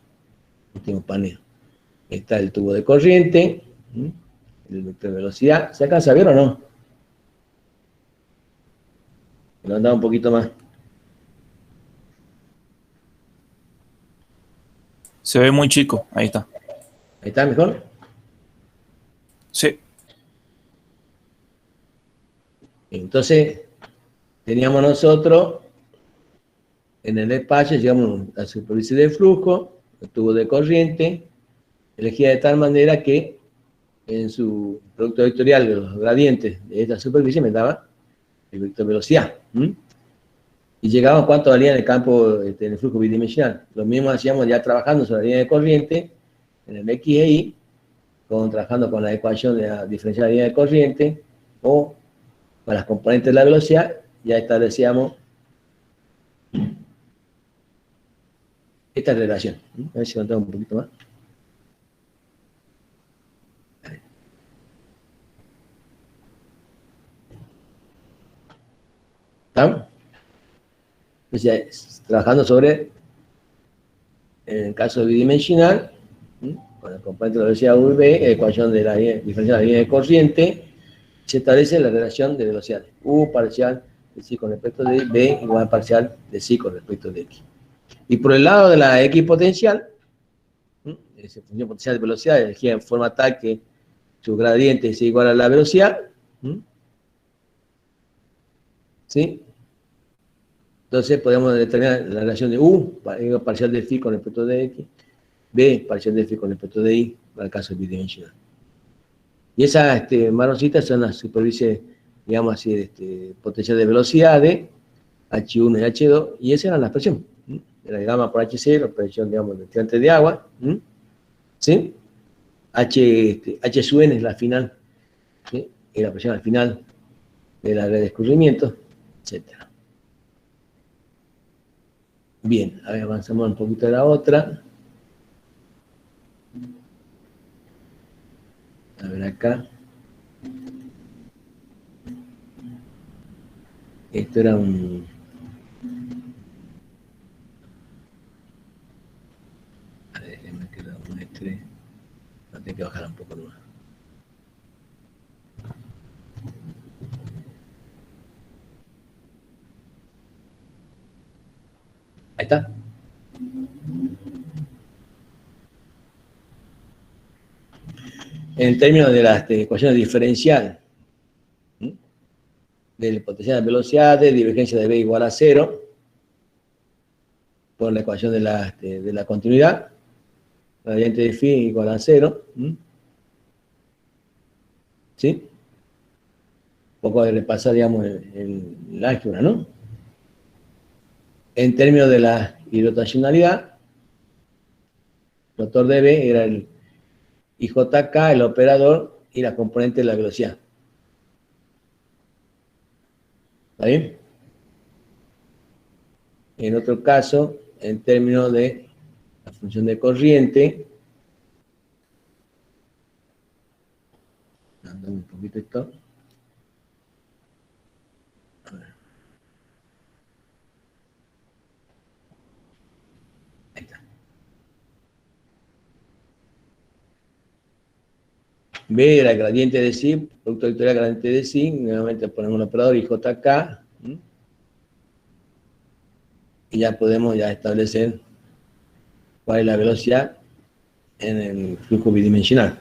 último paneo. Está el tubo de corriente, el vector de velocidad. ¿Se alcanza a ver o no? Lo andaba un poquito más. Se ve muy chico, ahí está. ¿Ahí está mejor? Sí. Entonces, teníamos nosotros en el espacio, digamos, la superficie de flujo, el tubo de corriente, elegida de tal manera que en su producto vectorial de los gradientes de esta superficie me daba el vector velocidad. y llegamos a cuánto valía en el campo, en el flujo bidimensional. Lo mismo hacíamos ya trabajando sobre la línea de corriente, en el X e Y, trabajando con la ecuación de la diferencial de la línea de corriente, o con las componentes de la velocidad, ya establecíamos esta relación. A ver si contamos un poquito más. ¿Estamos? Entonces, trabajando sobre, en el caso bidimensional, con el componente de la velocidad U y V, ecuación de la diferencial de la línea de corriente, se establece la relación de velocidades. U parcial de psi con respecto de V igual a parcial de psi con respecto de X. Y por el lado de la X potencial, esa función potencial de velocidad elegida en forma tal que su gradiente es igual a la velocidad. ¿Sí? Entonces podemos determinar la relación de U, parcial de phi con respecto de X, B, parcial de phi con respecto de Y, para el caso bidimensional. Y esas marroncitas son las superficies, digamos así, potencial de velocidades, H1 y H2, y esa era la expresión. Era gamma por H0, presión, digamos, de estudiante de agua. ¿Sí? H sub n es la final, ¿sí? Y la presión al final de la red de escurrimiento, etc. Bien, a ver, avanzamos un poquito de la otra. A ver acá. Esto era un... A ver, me queda un estrés. No, tengo que bajar un poco más. Ahí está. En términos de las ecuaciones diferenciales, del potencial de velocidad, de divergencia de B igual a 0, por la ecuación de la continuidad, gradiente de phi igual a 0, ¿sí? Un poco de repasar, digamos, el álgebra, ¿no? En términos de la irrotacionalidad, el vector de B era el IJK, el operador, y la componente de la velocidad. ¿Está bien? En otro caso, en términos de la función de corriente, dando un poquito esto. A ver. Ahí está. B era el gradiente de psi, producto vectorial gradiente de psi, nuevamente ponemos un operador IJK, y ya podemos establecer cuál es la velocidad en el flujo bidimensional.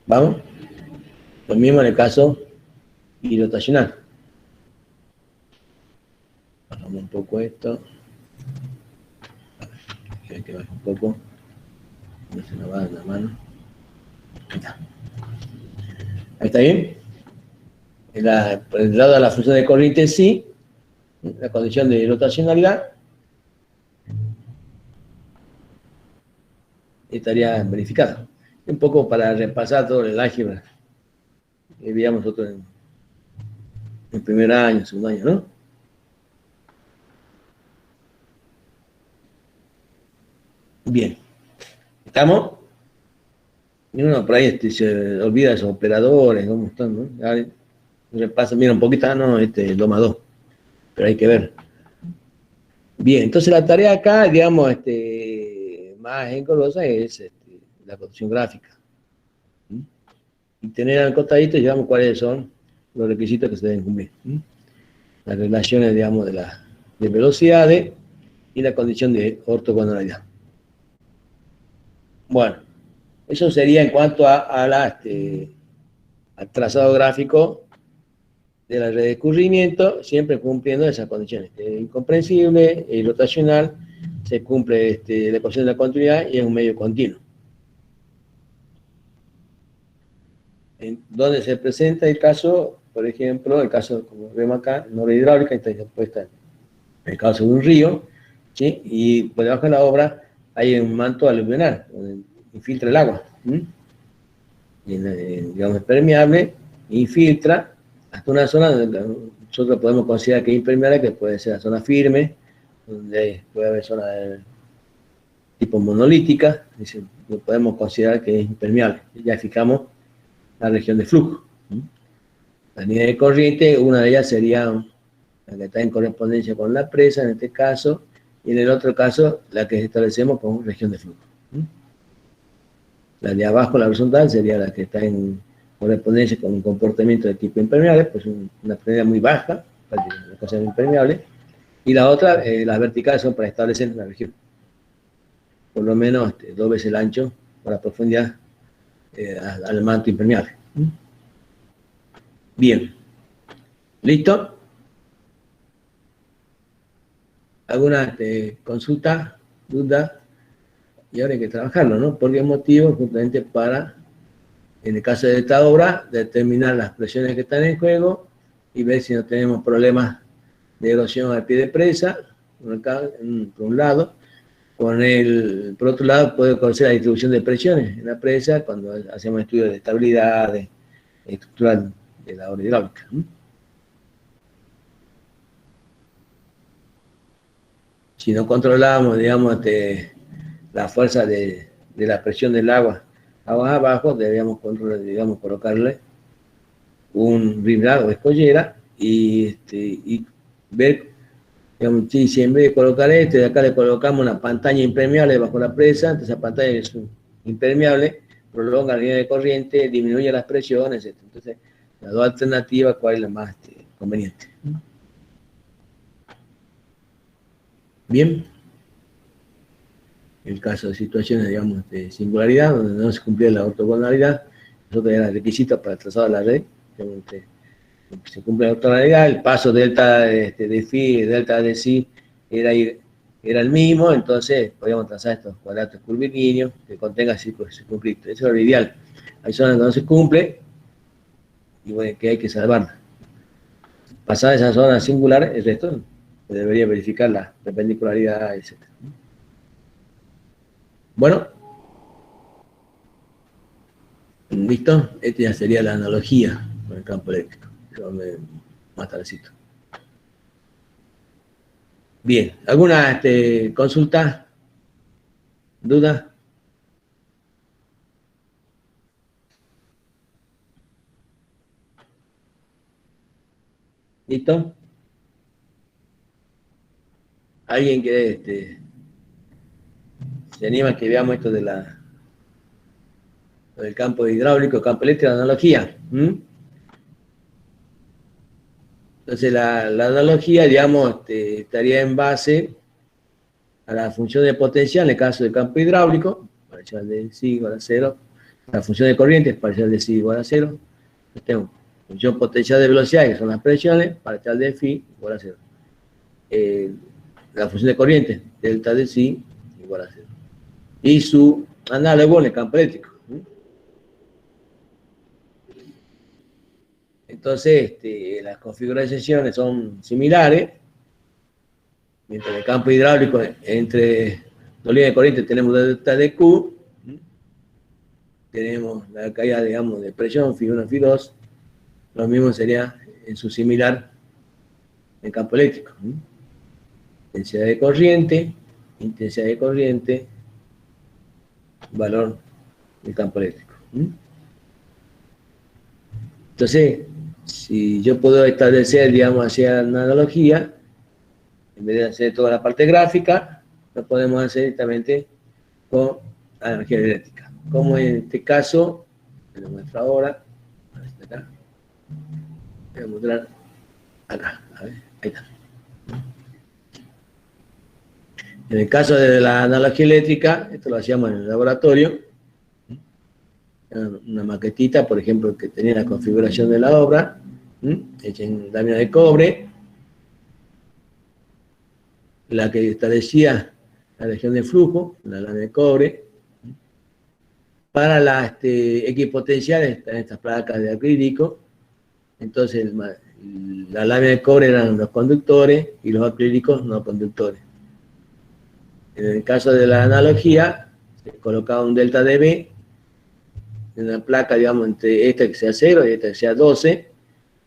¿Vamos? Lo mismo en el caso irrotacional. Bajamos un poco esto. A ver, que baje un poco. No se nos va de la mano. Ahí está. ¿Ahí está bien? Por el lado de la función de corriente sí, la condición de rotacionalidad estaría verificada. Un poco para repasar todo el álgebra que veíamos nosotros en el primer año, segundo año, ¿no? Bien. ¿Estamos? Y uno por ahí se olvida de esos operadores, cómo están, ¿no? Repasa, mira un poquito, no, 2 más 2. Pero hay que ver. Bien, entonces la tarea acá, digamos, más engorrosa es la construcción gráfica. Y tener al costadito, digamos, cuáles son los requisitos que se deben cumplir. Las relaciones, digamos, de velocidades y la condición de ortogonalidad. Bueno, eso sería en cuanto al trazado gráfico de la red de escurrimiento, siempre cumpliendo esas condiciones. Incomprensible, irrotacional, se cumple la ecuación de la continuidad y es un medio continuo. En donde se presenta el caso por ejemplo, el caso, como vemos acá, en obra hidráulica, está puesta en el caso de un río, ¿sí? Y por debajo de la obra hay un manto aluvional, donde infiltra el agua, ¿sí? Y digamos, es permeable, infiltra hasta una zona donde nosotros podemos considerar que es impermeable, que puede ser la zona firme, donde puede haber zona de tipo monolítica, lo podemos considerar que es impermeable. Ya fijamos la región de flujo. La línea de corriente, una de ellas sería la que está en correspondencia con la presa, en este caso, y en el otro caso, la que establecemos con región de flujo. La de abajo, la horizontal, sería la que está en correspondencia con un comportamiento de tipo impermeable, pues una presa muy baja, una cosa impermeable, y la otra, las verticales son para establecer la región. Por lo menos 2 veces el ancho por la profundidad al manto impermeable. Bien. ¿Listo? ¿Alguna consulta, duda? Y ahora hay que trabajarlo, ¿no? ¿Por qué motivo? Justamente para, en el caso de esta obra, determinar las presiones que están en juego y ver si no tenemos problemas de erosión al pie de presa, por un lado. Por otro lado, puede conocer la distribución de presiones en la presa cuando hacemos estudios de estabilidad estructural de la obra hidráulica. Si no controlamos, digamos, la fuerza de la presión del agua abajo, debemos controlar, digamos, colocarle un rimbrado o escollera y ver, digamos, si en vez de colocar de acá le colocamos una pantalla impermeable bajo la presa, entonces esa pantalla es impermeable, prolonga la línea de corriente, disminuye las presiones, etc. Entonces, las dos alternativas, ¿cuál es la más conveniente? Bien. En el caso de situaciones, digamos, de singularidad, donde no se cumplía la ortogonalidad, nosotros era requisito para el trazado de la red, se cumple la ortogonalidad, el paso delta de phi y delta de psi era el mismo, entonces podíamos trazar estos cuadratos curvilíneos que contengan circunflictos. Eso es lo ideal. Hay zonas donde no se cumple y bueno, que hay que salvarla. Pasada esa zona singular, el resto se debería verificar la perpendicularidad, etc. Bueno, ¿listo? Esta ya sería la analogía con el campo eléctrico. Más tardecito. Bien, ¿alguna consulta? ¿Duda? ¿Listo? ¿Alguien quiere se anima a que veamos esto del campo hidráulico, campo eléctrico, la analogía? Entonces la analogía, digamos, estaría en base a la función de potencial en el caso del campo hidráulico, parcial de psi igual a 0, la función de corriente es parcial de psi igual a 0, entonces tengo función potencial de velocidad, que son las presiones, parcial de phi igual a 0. La función de corriente, delta de psi igual a 0. Y su análogo en el campo eléctrico. Entonces, las configuraciones son similares. Mientras en el campo hidráulico, entre dos líneas de corriente tenemos delta de Q, tenemos la caída, digamos, de presión, Φ1, Φ2, lo mismo sería en su similar en el campo eléctrico. Intensidad de corriente, valor del campo eléctrico. Entonces, si yo puedo establecer, digamos, hacia una analogía, en vez de hacer toda la parte gráfica, lo podemos hacer directamente con la energía eléctrica. Como en este caso, lo muestro ahora, acá, voy a mostrar acá, a ver, ahí está. En el caso de la analogía eléctrica, esto lo hacíamos en el laboratorio, una maquetita, por ejemplo, que tenía la configuración de la obra, hecha en lámina de cobre, la que establecía la región de flujo, la lámina de cobre. Para las equipotenciales están estas placas de acrílico, Entonces la lámina de cobre eran los conductores y los acrílicos no conductores. En el caso de la analogía, se colocaba un delta dB en una placa, digamos, entre esta que sea 0 y esta que sea 12,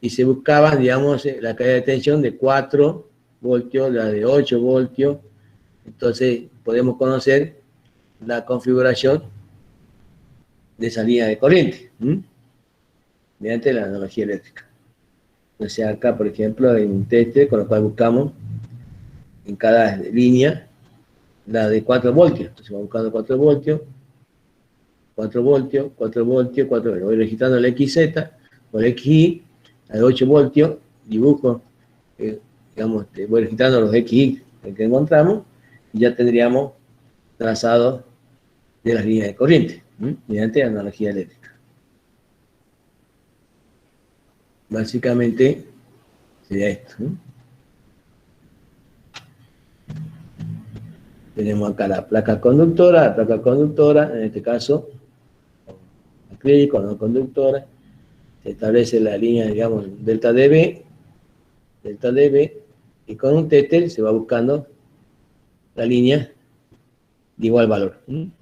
y se buscaba, digamos, la caída de tensión de 4 voltios, la de 8 voltios. Entonces podemos conocer la configuración de esa línea de corriente, mediante la analogía eléctrica. Entonces acá, por ejemplo, hay un tester con el cual buscamos en cada línea la de 4 voltios. Entonces vamos buscando 4 voltios, 4 voltios, 4 voltios, 4 voltios. Voy registrando el XZ o el XY, la de 8 voltios, dibujo, digamos, voy registrando los XY que encontramos, y ya tendríamos trazados de las líneas de corriente, mediante analogía eléctrica. Básicamente sería esto. Tenemos acá la placa conductora, en este caso, acrílico, no conductora. Se establece la línea, digamos, delta dB, y con un tester se va buscando la línea de igual valor. En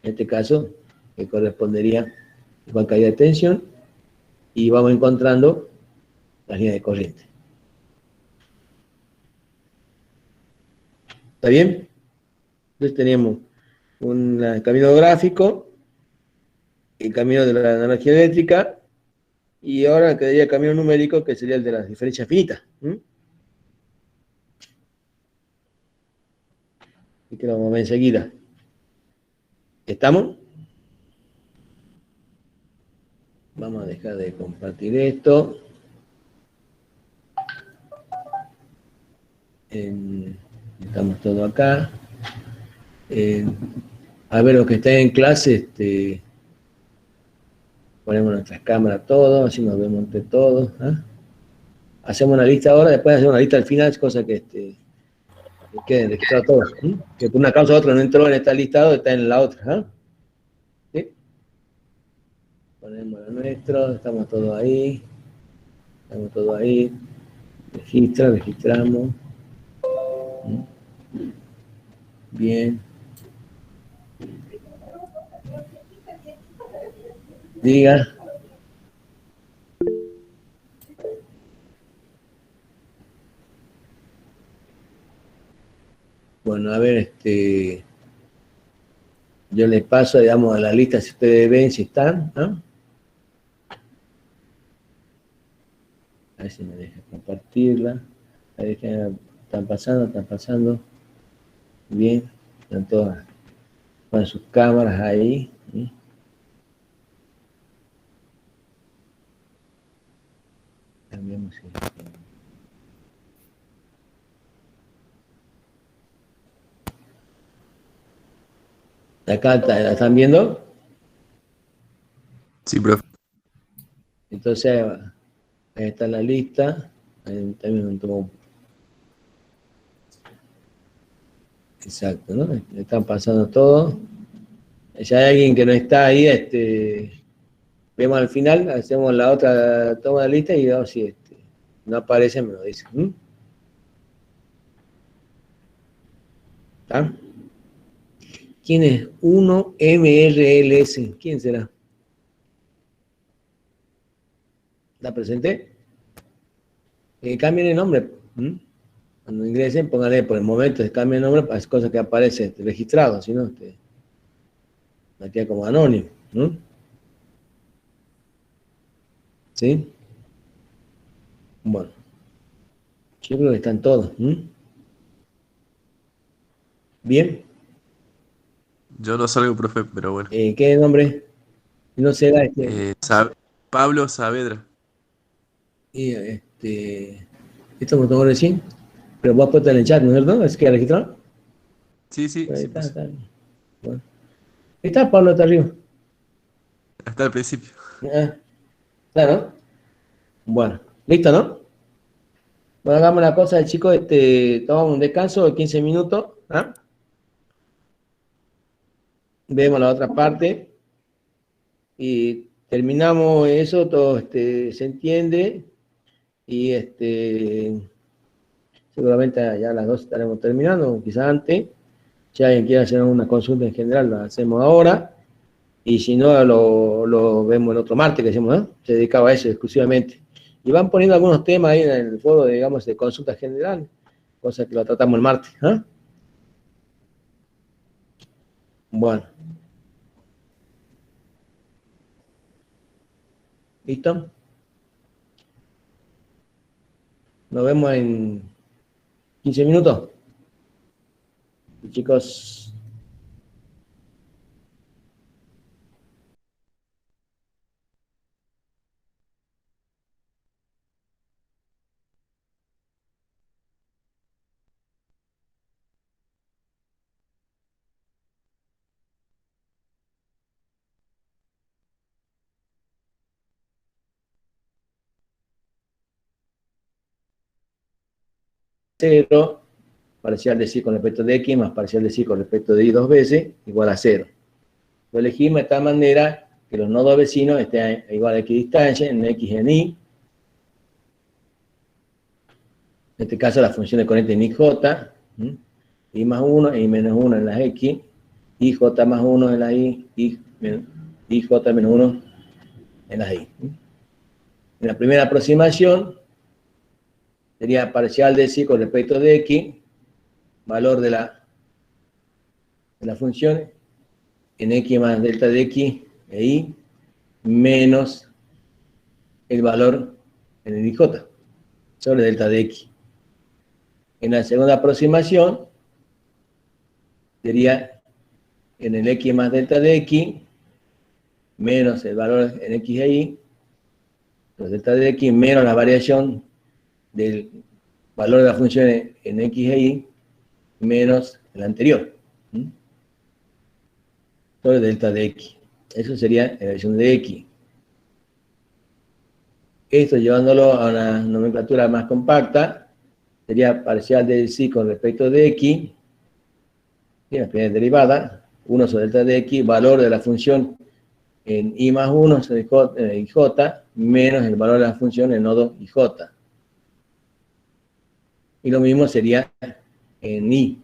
este caso, que correspondería a igual caída de tensión, y vamos encontrando las líneas de corriente. ¿Está bien? Entonces tenemos un camino gráfico, el camino de la analogía eléctrica, y ahora quedaría el camino numérico, que sería el de las diferencias finitas. Y que lo vamos a ver enseguida. ¿Estamos? Vamos a dejar de compartir esto. Estamos todos acá. A ver, los que estén en clase, ponemos nuestras cámaras todos, así nos vemos entre todos. Hacemos una lista ahora, después hacemos una lista al final, cosa que queden registrados todos. Que por una causa u otra no entró en esta listado, está en la otra. ¿Sí? Ponemos lo nuestro, estamos todos ahí. Registramos. Bien. Diga. Bueno, a ver, yo les paso, digamos, a la lista si ustedes ven si están. A ver si me deja compartirla. A ver qué están pasando. Bien, están todas con sus cámaras ahí. Cambiamos acá ¿la están viendo? Sí, profe. Entonces, ahí está la lista. Ahí también tomo. Exacto, ¿no? Están pasando todo. Si hay alguien que no está ahí, vemos al final, hacemos la otra toma de lista y vemos si no aparece, me lo dice. ¿Está? ¿Quién es? 1MRLS. ¿Quién será? ¿La presenté? Cambien el nombre. Cuando ingresen, pónganle por el momento, cambien el nombre para las cosas que aparecen registradas, si no, me queda como anónimo. ¿Sí? Bueno. Yo creo que están todos. ¿Bien? Yo no salgo, profe, pero bueno. ¿Qué nombre? No será Pablo Saavedra. Y esto me tomó recién, pero vos has puesto en el chat, ¿no es cierto? ¿Es que registrado? Sí, sí. Ahí Sí, está, pues. está. Bueno. Ahí está Pablo, está arriba. Hasta el principio. Claro. Bueno, listo, ¿no? Bueno, hagamos una cosa, chicos, tomamos un descanso de 15 minutos. Vemos la otra parte y terminamos eso, todo se entiende, y seguramente ya a las 2 estaremos terminando, quizás antes. Si alguien quiere hacer una consulta en general, la hacemos ahora, y si no, lo vemos el otro martes, que hacemos, ¿no? Se dedicaba a eso exclusivamente. Y van poniendo algunos temas ahí en el foro, digamos, de consulta general, cosas que lo tratamos el martes. ¿Eh? Bueno. ¿Listo? Nos vemos en 15 minutos. Chicos. Cero, parcial de sí con respecto de x más parcial de sí con respecto de y dos veces, igual a 0. Lo elegimos de tal manera que los nodos vecinos estén igual a equidistancia en x y en y. En este caso la función de corriente en ij, y más 1 y menos 1 en las x, ij más 1 en las y ij menos 1 en las y. En la primera aproximación sería parcial de sí con respecto de x, valor de la función en x más delta de x e y, menos el valor en el ij sobre delta de x. En la segunda aproximación sería en el x más delta de x menos el valor en x e y, pues delta de x menos la variación del valor de la función en x e y menos el anterior, sobre delta de x. Eso sería en la versión de x. Esto llevándolo a una nomenclatura más compacta, sería parcial de sí con respecto de x, y la primera derivada, 1 sobre delta de x, valor de la función en y más 1 sobre ij, menos el valor de la función en nodo ij. Y lo mismo sería en y.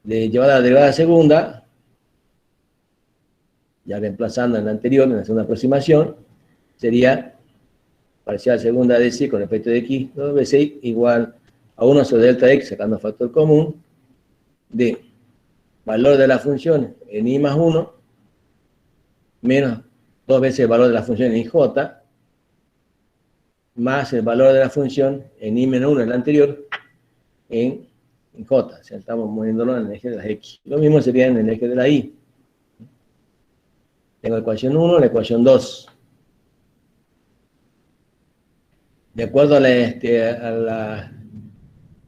De llevar a la derivada segunda, ya reemplazando en la anterior, en la segunda aproximación, sería parcial segunda de sí con respecto de x, 2 veces y igual a 1 sobre delta x, sacando factor común, de valor de la función en y más 1, menos 2 veces el valor de la función en ij, más el valor de la función en y menos 1 en la anterior, en j, o sea, estamos moviéndolo en el eje de las x. Lo mismo sería en el eje de la y. Tengo la ecuación 1, la ecuación 2. De acuerdo a el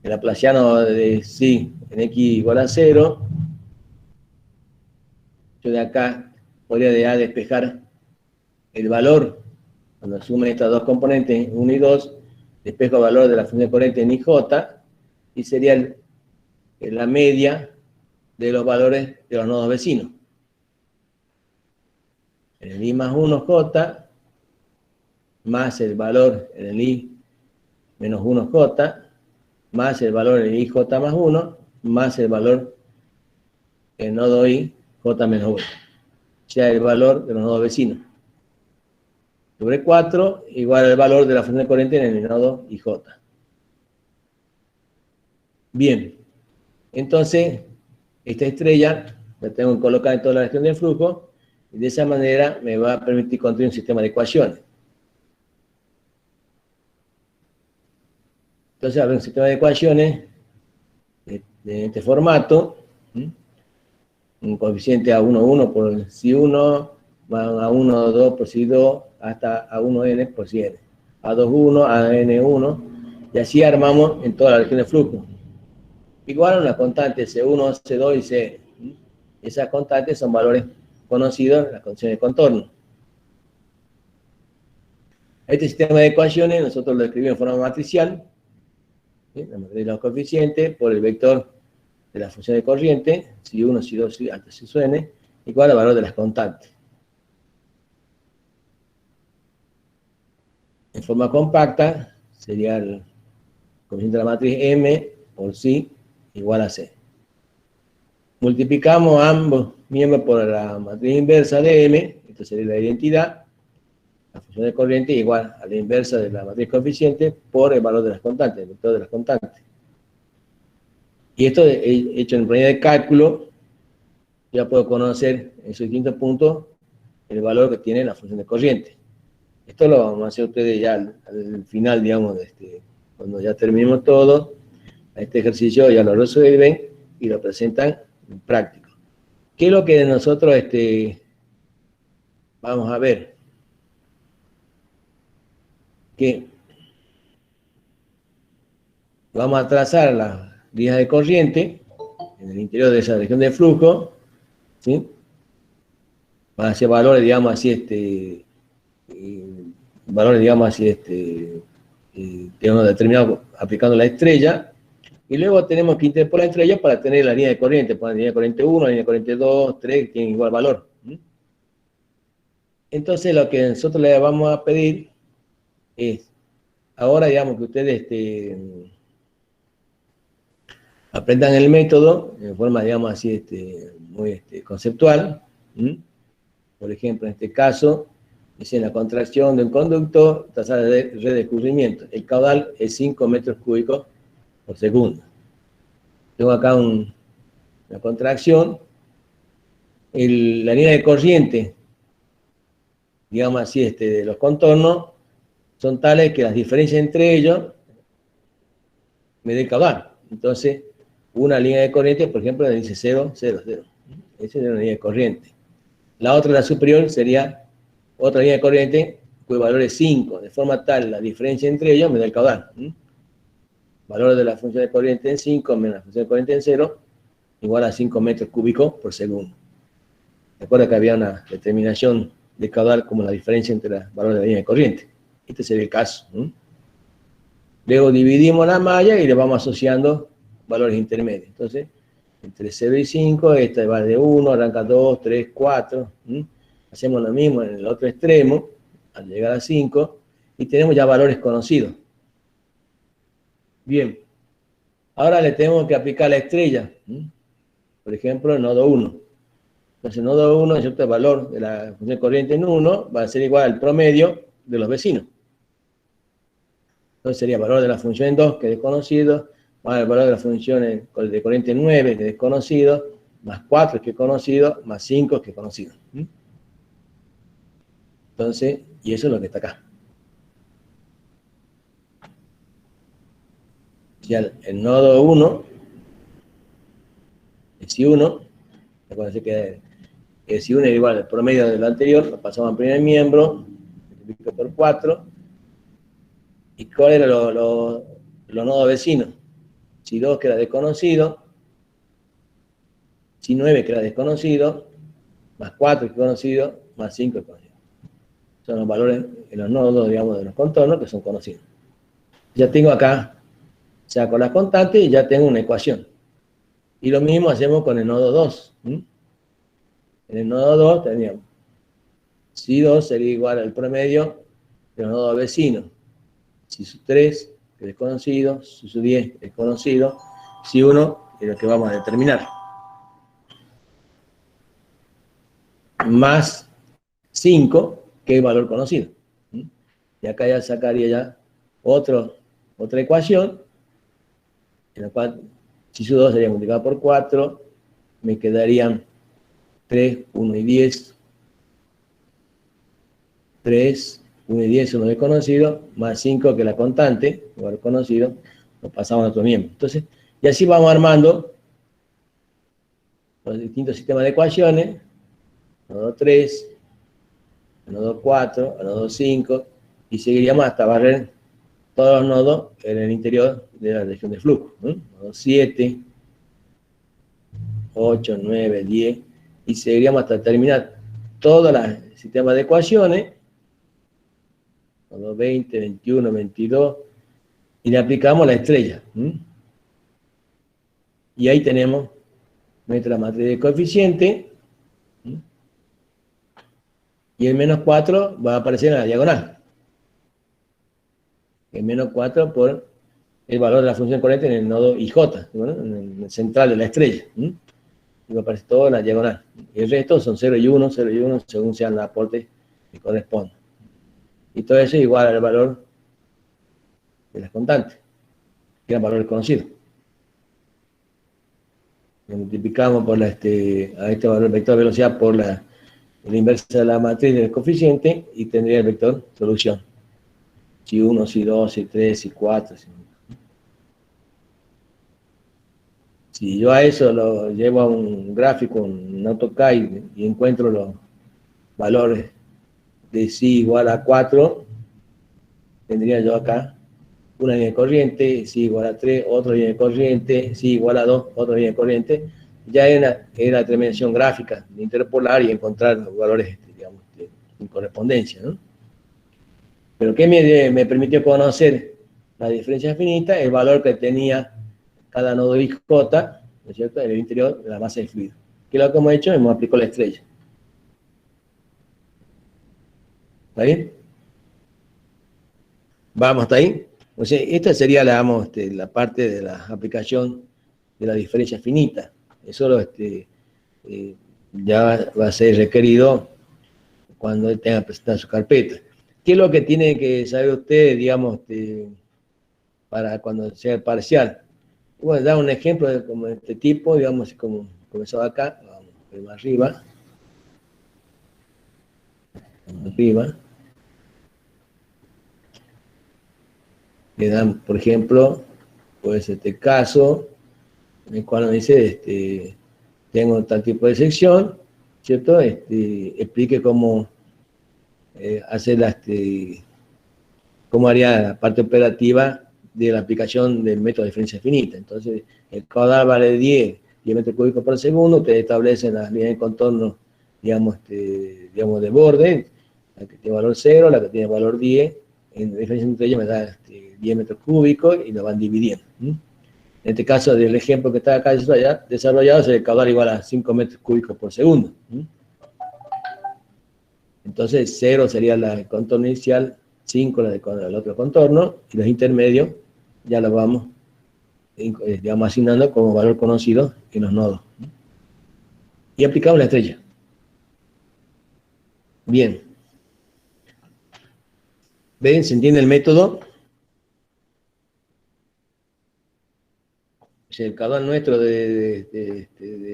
laplaciano de sí en x igual a 0, yo de acá podría ya despejar el valor, cuando sumen estas dos componentes, 1 y 2, despejo el valor de la función corriente en ij, y sería la media de los valores de los nodos vecinos. En el i más 1j, más el valor en el i menos 1j, más el valor en el ij más 1, más el valor en el nodo i, j menos 1. O sea, el valor de los nodos vecinos. Sobre 4, igual al valor de la función de corriente en el nodo ij. Bien. Entonces, esta estrella la tengo colocada en toda la región del flujo, y de esa manera me va a permitir construir un sistema de ecuaciones. Entonces, habrá un sistema de ecuaciones de este formato, un coeficiente A1, por Si1, más A1, 2 por Si2, hasta A1n por Si n. A21, AN1, y así armamos en toda la región de flujo. Igual a una constante C1, C2 y Cn. Esas constantes son valores conocidos en las condiciones de contorno. Este sistema de ecuaciones nosotros lo escribimos en forma matricial, la matriz de los coeficientes por el vector de la función de corriente, Si1, Si2, hasta Si n, igual al valor de las constantes. en forma compacta sería el coeficiente de la matriz M por sí igual a C. Multiplicamos ambos miembros por la matriz inversa de M, esto sería la identidad, la función de corriente igual a la inversa de la matriz coeficiente por el valor de las constantes, el vector de las constantes. Y esto hecho en problemas de cálculo, ya puedo conocer en sus distintos puntos el valor que tiene la función de corriente. Esto lo vamos a hacer ustedes ya al final, digamos, cuando ya terminemos todo, este ejercicio ya lo resuelven y lo presentan en práctico. ¿Qué es lo que nosotros vamos a ver? Que vamos a trazar las líneas de corriente en el interior de esa región de flujo, ¿sí? Van a ser valores, digamos así, valores, digamos así, tenemos determinado aplicando la estrella, y luego tenemos que interpolar la estrella para tener la línea de corriente, por la línea de corriente 1, la línea de corriente 2, 3, tienen igual valor. Entonces lo que nosotros les vamos a pedir es, ahora digamos que ustedes aprendan el método en forma, digamos así, muy conceptual. Por ejemplo, en este caso, dice la contracción de un conducto, tasa de red de escurrimiento. El caudal es 5 metros cúbicos por segundo. Tengo acá una contracción. La línea de corriente, digamos así, de los contornos, son tales que las diferencias entre ellos me dé el caudal. Entonces, una línea de corriente, por ejemplo, dice 0, 0, 0. Esa es una línea de corriente. La otra, la superior, sería otra línea de corriente cuyo valor es 5, de forma tal la diferencia entre ellos me da el caudal. Valor de la función de corriente en 5 menos la función de corriente en 0 igual a 5 metros cúbicos por segundo. Recuerda que había una determinación de caudal como la diferencia entre los valores de la línea de corriente. Este sería el caso. Luego dividimos la malla y le vamos asociando valores intermedios. Entonces, entre 0 y 5, esta va de 1, arranca 2, 3, 4. Hacemos lo mismo en el otro extremo, al llegar a 5, y tenemos ya valores conocidos. Bien, ahora le tenemos que aplicar la estrella. Por ejemplo, el nodo 1. Entonces, el nodo 1, el valor de la función de corriente en 1 va a ser igual al promedio de los vecinos. Entonces sería el valor de la función en 2, que es desconocido, más el valor de la función de corriente en 9, que es desconocido, más 4, que es conocido, más 5, que es conocido. Entonces, y eso es lo que está acá. Ya el nodo 1, el Si1, acuérdense que el Si1 es igual al promedio del anterior, lo pasamos al primer miembro, multiplico por 4, ¿y cuál era los nodos vecinos? Si2 que era desconocido, Si9 que era desconocido, más 4 que es conocido, más 5 que es conocido. Son los valores en los nodos, digamos, de los contornos que son conocidos. Ya tengo acá, saco las constantes y ya tengo una ecuación. Y lo mismo hacemos con el nodo 2. En el nodo 2 teníamos Si2 sería igual al promedio de los nodos vecinos. Si3 que es desconocido, Si10 es conocido, Si1 es lo que vamos a determinar. Más 5, que es valor conocido. Y acá ya sacaría ya otra ecuación, en la cual Si2 sería multiplicado por 4, me quedarían 3, 1 y 10, 3, 1 y 10 uno desconocido, más 5 que la constante, igual conocido, lo pasamos a otro miembro. Entonces, y así vamos armando los distintos sistemas de ecuaciones, nodo 3, nodo 4, nodo 5, y seguiríamos hasta barrer todos los nodos en el interior de la región de flujo. Nodo 7, 8, 9, 10, y seguiríamos hasta terminar todos los sistemas de ecuaciones, nodo 20, 21, 22, y le aplicamos la estrella. Y ahí tenemos nuestra matriz de coeficiente, y el menos 4 va a aparecer en la diagonal. que es menos 4 por el valor de la función corriente en el nodo IJ, ¿no? En el central de la estrella. Y me aparece todo en la diagonal. Y el resto son 0 y 1, 0 y 1, según sean los aportes que correspondan. Y todo eso es igual al valor de las constantes, que eran valores conocidos. Lo multiplicamos por a este valor vector de velocidad por la inversa de la matriz del coeficiente y tendría el vector solución. Si 1, si 2, si 3, si 4. Si yo a eso lo llevo a un gráfico, un AutoCAD y encuentro los valores de si igual a 4, tendría yo acá una línea de corriente, si igual a 3, otra línea de corriente, si igual a 2, otra línea de corriente. Ya era la determinación gráfica de interpolar y encontrar los valores, digamos, en correspondencia, ¿no? Pero ¿qué me permitió conocer la diferencia finita? El valor que tenía cada nodo IJ, ¿no es cierto?, en el interior de la masa de fluido. ¿Qué es lo que hemos hecho? Hemos aplicado la estrella. ¿Está bien? ¿Vamos hasta ahí? O sea, esta sería la parte de la aplicación de la diferencia finita. Eso ya va a ser requerido cuando él tenga presentada su carpeta. ¿Qué es lo que tiene que saber usted, digamos, para cuando sea el parcial? Bueno, da un ejemplo de como este tipo, digamos, como comenzó acá, vamos a ver más arriba. Le dan, por ejemplo, pues este caso, en el cual nos dice, tengo tal tipo de sección, ¿cierto? Explique cómo hacer cómo haría la parte operativa de la aplicación del método de diferencia finita. Entonces, el caudal vale 10 metros cúbicos por segundo, ustedes establecen las líneas de contorno, digamos, de borde, la que tiene valor 0, la que tiene valor 10, en diferencia entre ellos me da 10 metros cúbicos y lo van dividiendo. En este caso, del ejemplo que está acá desarrollado, el caudal igual a 5 metros cúbicos por segundo. Entonces, 0 sería el contorno inicial, 5 el otro contorno, y los intermedios ya los vamos, digamos, asignando como valor conocido en los nodos. Y aplicamos la estrella. Bien. ¿Ven? ¿Se entiende el método? El caudal nuestro de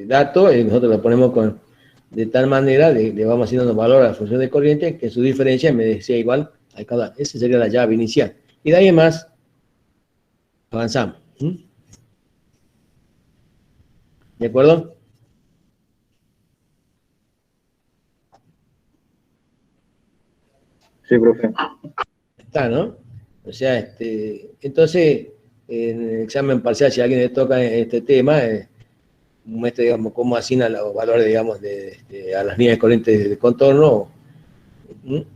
datos, nosotros lo ponemos de tal manera, le vamos asignando valor a la función de corriente, que su diferencia me sea igual al caudal. Esa sería la llave inicial. Y de ahí en más, avanzamos. ¿De acuerdo? Sí, profe. Está, ¿no? O sea, entonces, en el examen parcial, si a alguien le toca este tema, muestra, digamos, cómo asigna los valores, digamos, a las líneas de corriente de contorno,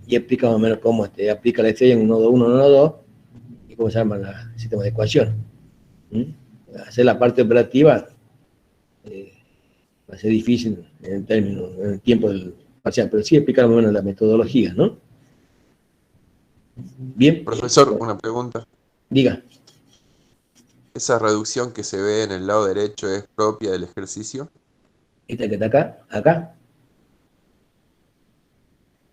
y explica más o menos cómo aplica la estrella en un nodo 1, un nodo 2, y cómo se llama el sistema de ecuación. Hacer la parte operativa va a ser difícil en el tiempo del parcial, pero sí explicar más o menos la metodología, ¿no? Bien. Profesor, una pregunta. Diga. ¿Esa reducción que se ve en el lado derecho es propia del ejercicio? Esta que está acá.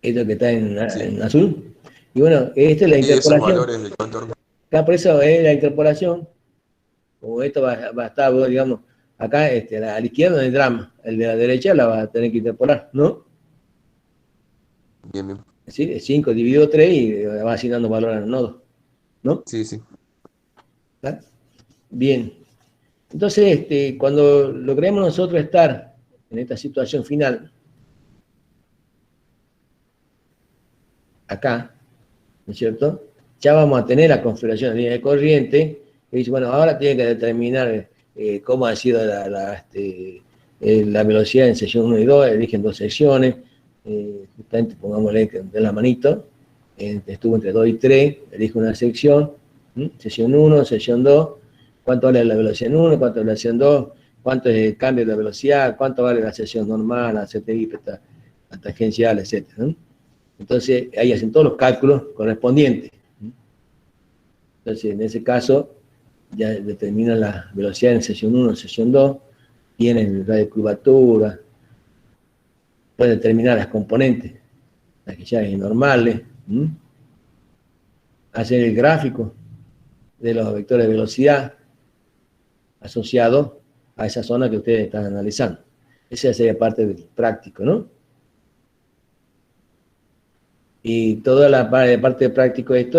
Esta que está en azul. Y bueno, esta es la interpolación. Esos valores del contorno. Acá por eso es la interpolación. Como esto va a estar, digamos, acá a la izquierda no hay drama. El de la derecha la va a tener que interpolar, ¿no? Bien, bien. ¿Sí? Es 5 dividido 3 y va asignando valor al nodo, ¿no? Sí, sí. ¿Está? Bien. Entonces, cuando logremos nosotros estar en esta situación final, acá, ¿no es cierto? Ya vamos a tener la configuración de línea de corriente, que dice, bueno, ahora tiene que determinar cómo ha sido la velocidad en sección 1 y 2, eligen 2 secciones, justamente pongámosle que de la manito, estuvo entre 2 y 3, elige una sección, sección 1, sección 2, cuánto vale la velocidad en 1, cuánto vale la velocidad en 2, cuánto es el cambio de la velocidad, cuánto vale la sección normal, la centrípeta, la tangencial, etc. Entonces, ahí hacen todos los cálculos correspondientes. Entonces, en ese caso, ya determinan la velocidad en sesión 1, en sesión 2, tienen el radio de curvatura, pueden determinar las componentes, las que ya es normales, hacer el gráfico de los vectores de velocidad asociados a esa zona que ustedes están analizando. Esa sería parte del práctico, ¿no? Y toda la parte de práctico de esto,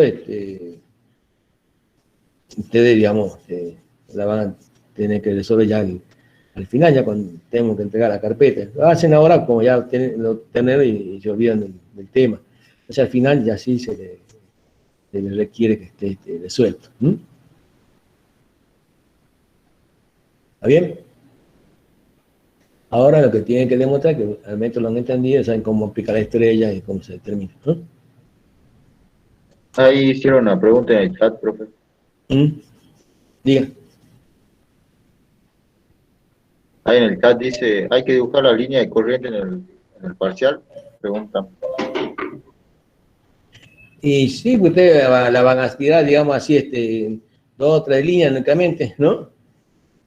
ustedes, digamos, la van a tener que resolver ya al final, ya cuando tenemos que entregar la carpeta. Lo hacen ahora como ya lo tienen y se olvidan del tema. O sea, al final ya sí se le requiere que esté resuelto. ¿Está bien? Ahora lo que tienen que demostrar, que al menos lo han entendido, saben cómo aplicar la estrella y cómo se determina, ¿no? Ahí hicieron una pregunta en el chat, profe. Diga. Ahí en el chat dice, ¿hay que dibujar la línea de corriente en el parcial? Pregunta. Y sí, pues ustedes la van a tirar, digamos así, 2 o 3 líneas únicamente, ¿no?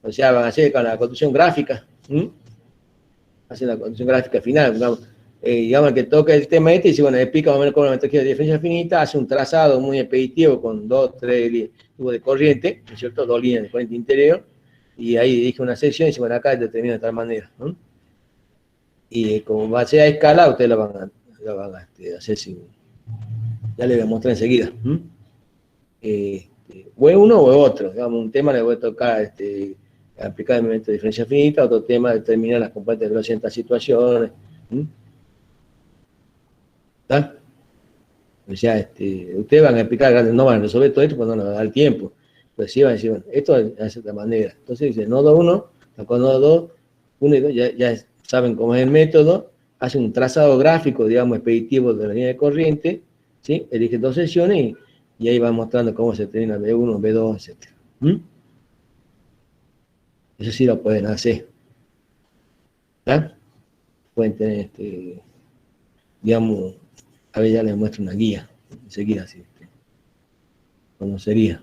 O sea, van a hacer con la construcción gráfica, hacen la construcción gráfica final, digamos que toca el tema y dice, bueno, explica más o menos cómo la metodología de diferencia finita, hace un trazado muy expeditivo con 2 o 3 tubos de corriente, ¿no es cierto? 2 líneas de corriente interior, y ahí dije una sección y dice, bueno, acá determina de tal manera, ¿no? Y como va a ser a escala, ustedes la van a hacer sin... Ya les voy a mostrar enseguida. O es uno o es otro. Digamos, un tema le voy a tocar aplicar el momento de diferencia finita, otro tema determinar las componentes de velocidad en estas situaciones. ¿Está? O sea, ustedes van a explicar, no van a resolver todo esto cuando no les va a dar tiempo. Pues sí van a decir, bueno, esto es de esta manera. Entonces dice, nodo 1, con nodo 2, 1 y 2, ya saben cómo es el método, hacen un trazado gráfico, digamos, expeditivo de la línea de corriente, ¿sí? Eligen 2 secciones y ahí van mostrando cómo se termina B1, B2, etc. Eso sí lo pueden hacer. ¿Está? Pueden tener, digamos, a ver, ya les muestro una guía, enseguida, así, cómo sería.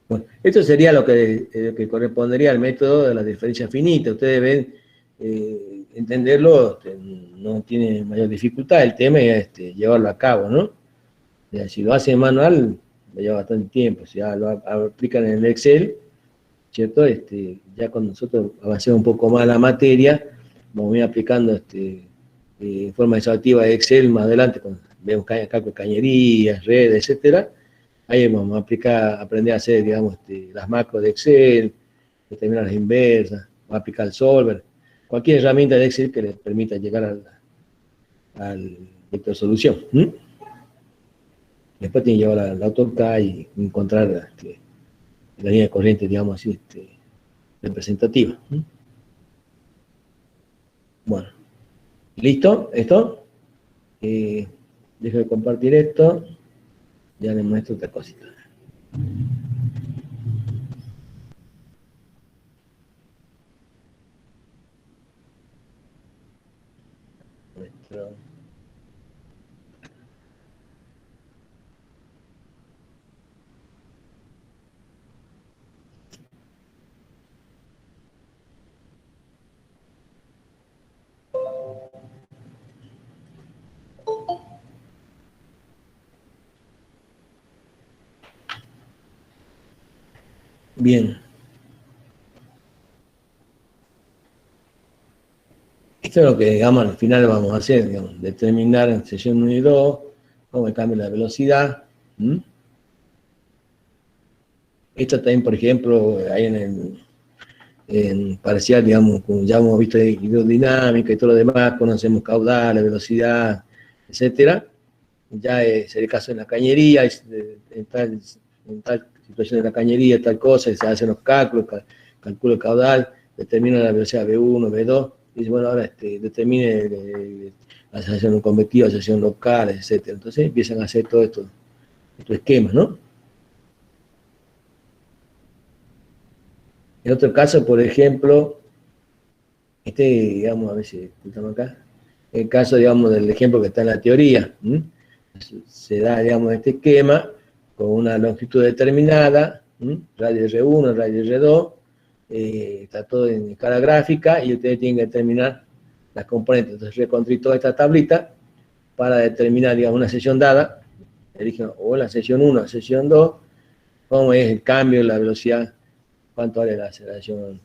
Bueno, esto sería lo que correspondería al método de la diferencia finita. Ustedes ven, entenderlo no tiene mayor dificultad, el tema es llevarlo a cabo, ¿no? O sea, si lo hacen manual, lleva bastante tiempo. Si ya lo aplican en el Excel, ¿cierto? Ya cuando nosotros avancemos un poco más la materia, vamos a ir aplicando forma exhaustiva de Excel más adelante, cuando vemos cálculo de cañerías, redes, etcétera. Ahí vamos a aprender a hacer, digamos, las macros de Excel, determinar las inversas, vamos a aplicar el solver, cualquier herramienta de Excel que les permita llegar al vector solución. Después tienen que llevar al AutoCAD y encontrar la línea de corriente, digamos así, representativa. Bueno, ¿listo? ¿Esto? Dejo de compartir esto. Ya les muestro otra cosita. Bien. Esto es lo que, digamos, al final vamos a hacer, digamos, determinar en sesión 1 y 2, cómo cambia la velocidad. Esto también, por ejemplo, ahí en parcial, digamos, como ya hemos visto hidrodinámica y todo lo demás, conocemos caudal, la velocidad, etcétera. Ya sería el caso en la cañería, en tal situación de la cañería, tal cosa, se hacen los cálculos, calculo el caudal, determina la velocidad B1, B2, y dice, bueno, ahora determine la asociación convectiva, asociación local, etc. Entonces empiezan a hacer todo estos esquemas, ¿no? En otro caso, por ejemplo, digamos, a ver si escuchamos acá, el caso, digamos, del ejemplo que está en la teoría, se da, digamos, este esquema, con una longitud determinada, radio R1, radio R2, está todo en escala gráfica y ustedes tienen que determinar las componentes. Entonces reconstruí toda esta tablita para determinar, digamos, una sesión dada, eligen o la sesión 1 o sesión 2, cómo es el cambio, la velocidad, cuánto vale la aceleración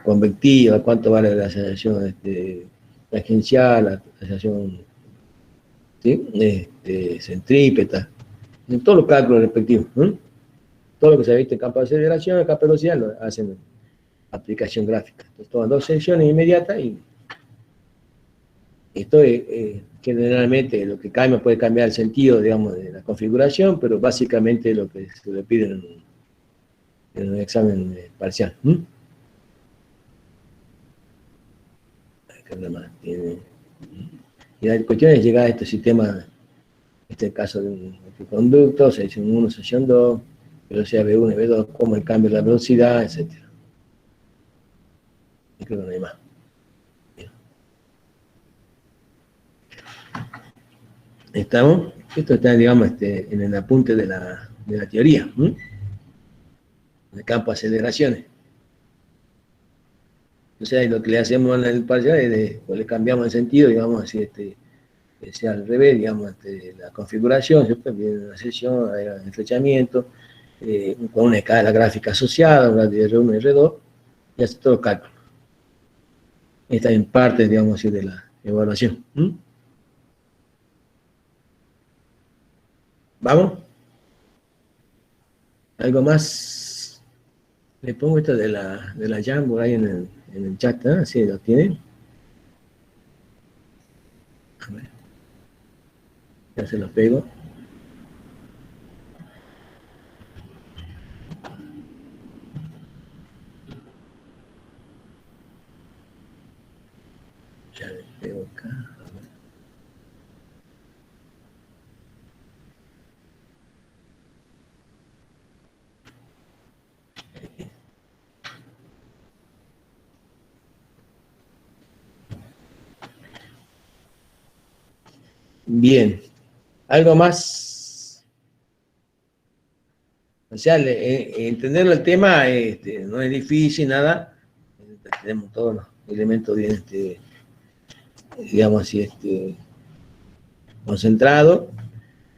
convectiva, cuánto vale la aceleración tangencial, la aceleración, ¿sí? Centrípeta, en todos los cálculos respectivos, ¿no? Todo lo que se ha visto en campo de aceleración, en campo de velocidad, lo hacen en aplicación gráfica. Entonces toman dos sesiones inmediatas y esto es generalmente lo que cambia, puede cambiar el sentido, digamos, de la configuración, pero básicamente lo que se le pide en un examen parcial. ¿Qué más tiene? Y la cuestión es llegar a este sistema, este caso de un conducto, sesión 1, sesión 2, velocidad V1 y V2, cómo el cambio de la velocidad, etc. Y creo que no hay más. Bien. ¿Estamos? Esto está, digamos, en el apunte de la teoría, en el campo de aceleraciones. O sea, lo que le hacemos en el parcial es pues le cambiamos el sentido, digamos, así, que sea al revés, digamos, la configuración, ¿cierto? Viene una sesión, hay un estrechamiento, con una escala gráfica asociada, una de R1 y R2, y hace todo el cálculo. Esta en parte, digamos así, de la evaluación. ¿Vamos? ¿Algo más? Le pongo esto de la Jamboard ahí en el chat, ¿eh? ¿Sí lo tienen? A ver. Ya se lo pego. Ya le pego acá. A ver. Bien. ¿Algo más? O sea, entender el tema no es difícil, nada. Tenemos todos los elementos bien, digamos así, concentrados.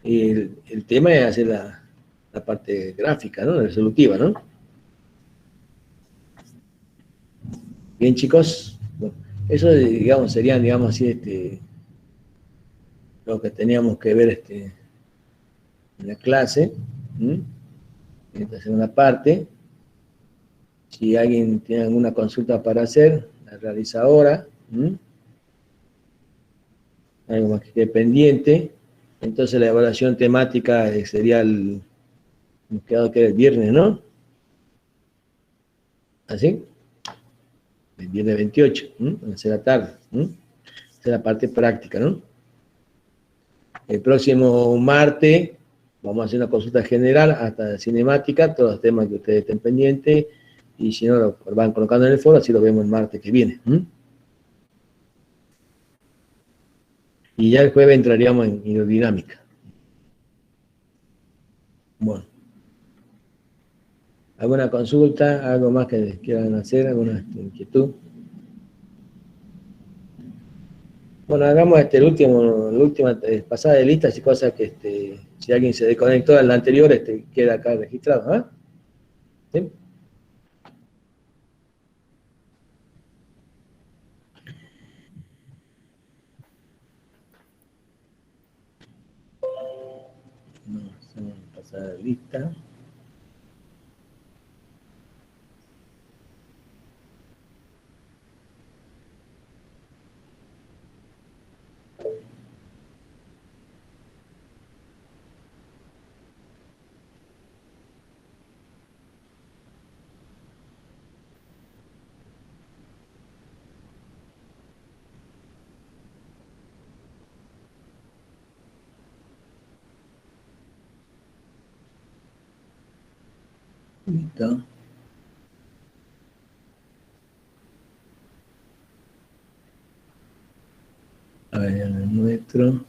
Y el tema es hacer la parte gráfica, ¿no? Resolutiva, ¿no? Bien, chicos. Bueno, eso, digamos, serían, digamos así, lo que teníamos que ver en la clase. En esta segunda parte. Si alguien tiene alguna consulta para hacer, la realiza ahora. Algo más que quede pendiente. Entonces la evaluación temática sería nos quedado que era el viernes, ¿no? ¿Así? El viernes 28, a las 6 de la tarde. Esa es la parte práctica, ¿no? El próximo martes vamos a hacer una consulta general hasta cinemática, todos los temas que ustedes estén pendientes, y si no, lo van colocando en el foro, así lo vemos el martes que viene. Y ya el jueves entraríamos en hidrodinámica. Bueno. ¿Alguna consulta? ¿Algo más que quieran hacer? ¿Alguna inquietud? Bueno, hagamos la última pasada de listas y cosas que si alguien se desconectó en la anterior, queda acá registrado, ¿ah? ¿Sí? Vamos a pasar de lista. Listo. A ver, en el nuestro.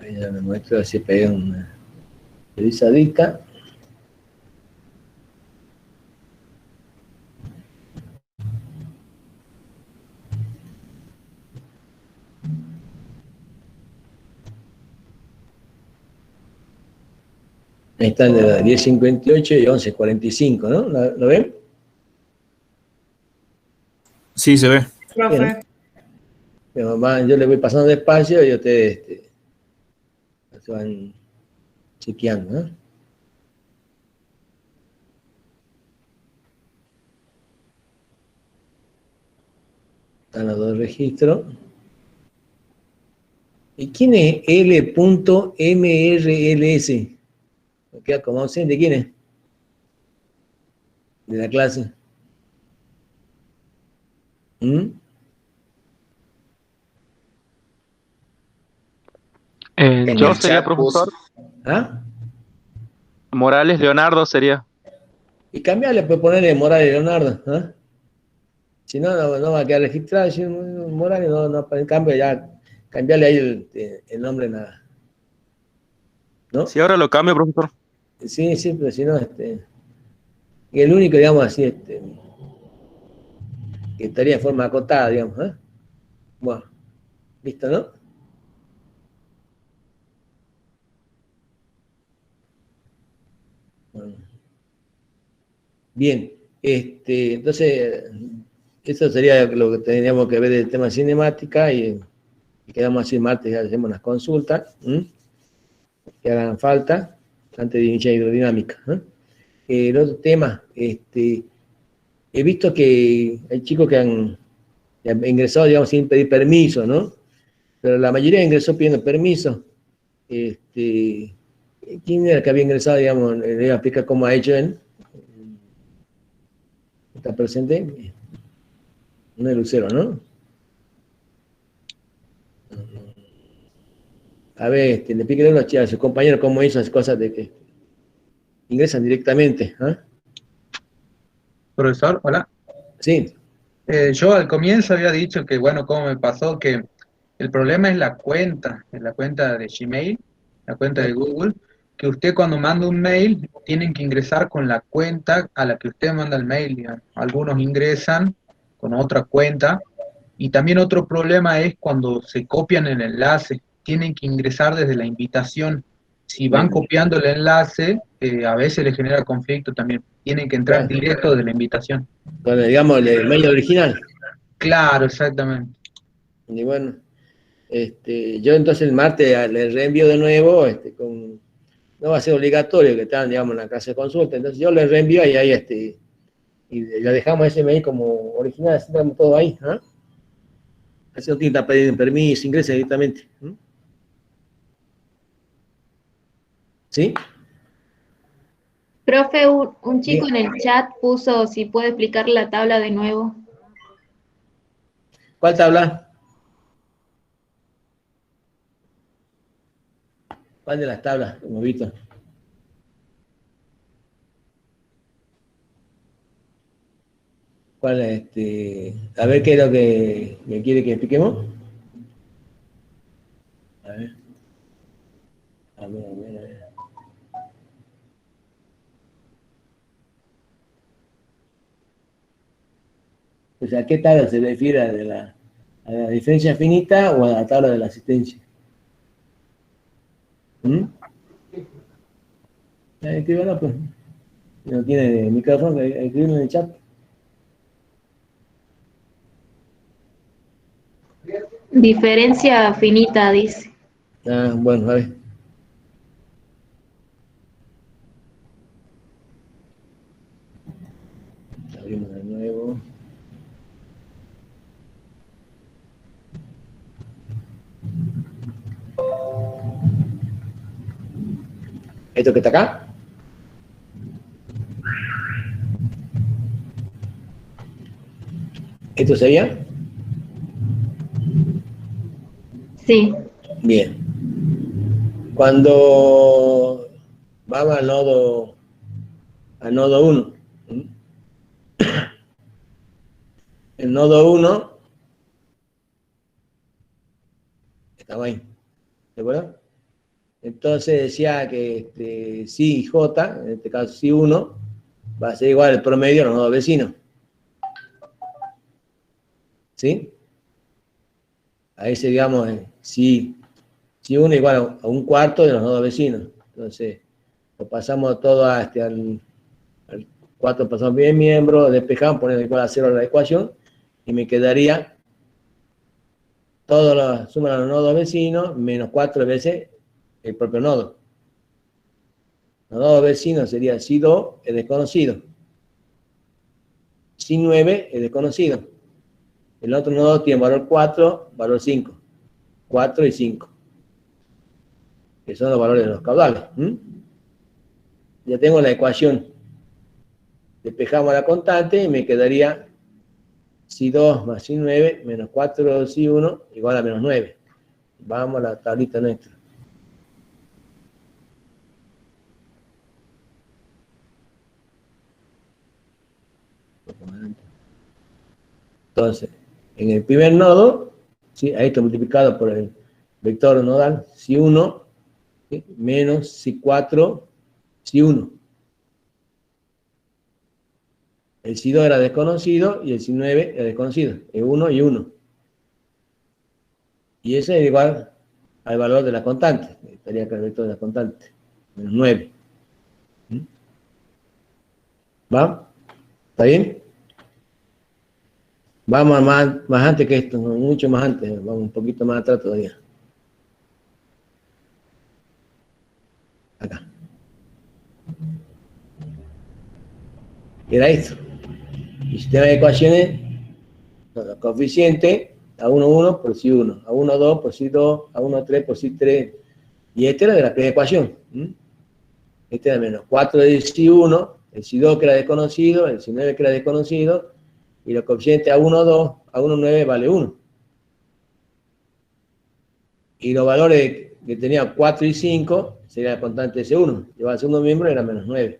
Ahí ya me muestro, así pegué una revisadita. Ahí están de las 10:58 y 11:45, ¿no? ¿Lo ven? Sí, se ve. Profe. Pero yo le voy pasando despacio y ustedes se van chequeando, ¿no? Están los dos registros. ¿Y quién es L.mrls? ¿Me queda como ausente? ¿Quién es? De la clase. ¿Mm? En Yo el sería chat puso profesor, ¿Ah? Morales Leonardo sería. Y cambiarle, pues ponerle Morales Leonardo, ¿ah? Si no, no va a quedar registrado. Si Morales no, en cambio ya cambiarle ahí el nombre nada. ¿No? Si ahora lo cambio, profesor. Sí, pero si no, y el único, digamos así, que estaría de forma acotada, digamos, ¿eh? Bueno, listo, ¿no? Bueno. Bien, entonces, eso sería lo que tendríamos que ver del tema cinemática y quedamos así martes, ya hacemos unas consultas, ¿m? Que hagan falta, antes de iniciar hidrodinámica, ¿eh? El otro tema, he visto que hay chicos que han ingresado, digamos, sin pedir permiso, ¿no? Pero la mayoría ingresó pidiendo permiso. ¿Quién era el que había ingresado, digamos? Le voy a explicar cómo ha hecho él. ¿Está presente? No es Lucero, ¿no? A ver, le explique a sus compañeros cómo hizo esas cosas de que ingresan directamente, ¿ah? Profesor, hola. Sí. Yo al comienzo había dicho que, bueno, cómo me pasó, que el problema es la cuenta de Gmail, la cuenta de Google, que usted cuando manda un mail tienen que ingresar con la cuenta a la que usted manda el mail, digamos. Algunos ingresan con otra cuenta y también otro problema es cuando se copian el enlace, tienen que ingresar desde la invitación. Si van copiando el enlace, a veces les genera conflicto también. Tienen que entrar Claro. directo de la invitación. Con digamos, el mail original. Claro, exactamente. Y bueno, yo entonces el martes le reenvío de nuevo, no va a ser obligatorio que estén, digamos, en la clase de consulta, entonces yo le reenvío y ahí, y le dejamos ese mail como original, así estamos todo ahí, ¿ah? Así no tiene que estar pidiendo permiso, ingresa directamente. ¿Sí? Profe, un chico Bien. en el chat puso si puede explicar la tabla de nuevo. ¿Cuál tabla? ¿Cuál de las tablas hemos visto? ¿Cuál, a ver qué es lo que me quiere que expliquemos? A ver. A ver. O sea, ¿qué tabla se refiere a la diferencia finita o a la tabla de la asistencia? Escríbalo, pues. Si no tiene micrófono, escríbelo en el chat. Diferencia finita, dice. Ah, bueno, a ver. Abrimos de nuevo. ¿Esto que está acá? ¿Esto sería? Sí. Bien. Cuando vamos al nodo 1, el nodo 1, estaba ahí, ¿de acuerdo? Entonces decía que si J, en este caso si 1, va a ser igual al promedio de los nodos vecinos. ¿Sí? Ahí seríamos si 1 igual a un cuarto de los nodos vecinos. Entonces, lo pasamos todo al 4, pasamos bien miembro, despejamos, ponemos igual a 0 la ecuación, y me quedaría toda la suma de los nodos vecinos menos 4 veces el propio nodo. Los nodos vecinos sería si 2 es desconocido, si 9 es desconocido. El otro nodo tiene valor 4, valor 5. 4 y 5. Que son los valores de los caudales. Ya tengo la ecuación. Despejamos la constante y me quedaría si 2 más si 9 menos 4 si 1 igual a menos 9. Vamos a la tablita nuestra. Entonces, en el primer nodo, ¿sí? Ahí está multiplicado por el vector nodal, si 1, ¿sí? Menos si 4, si 1. El si 2 era desconocido y el si 9 era desconocido, es 1 y 1. Y ese es igual al valor de la constante, estaría acá el vector de la constante, menos 9. ¿Va? ¿Está bien? Vamos más antes que esto, mucho más antes, vamos un poquito más atrás todavía. Acá. Era esto. El sistema de ecuaciones, los coeficientes, A1, 1 por si 1, A1, 2 por si 2, A1, 3 por si 3. Y este era de la primera ecuación. Este era menos 4 de si 1, el si 2 que era desconocido, el si 9 que era desconocido, y los coeficientes A1, 2, A1, 9 vale 1. Y los valores que tenía 4 y 5 sería la constante S1. Llevaba al segundo miembro era menos 9.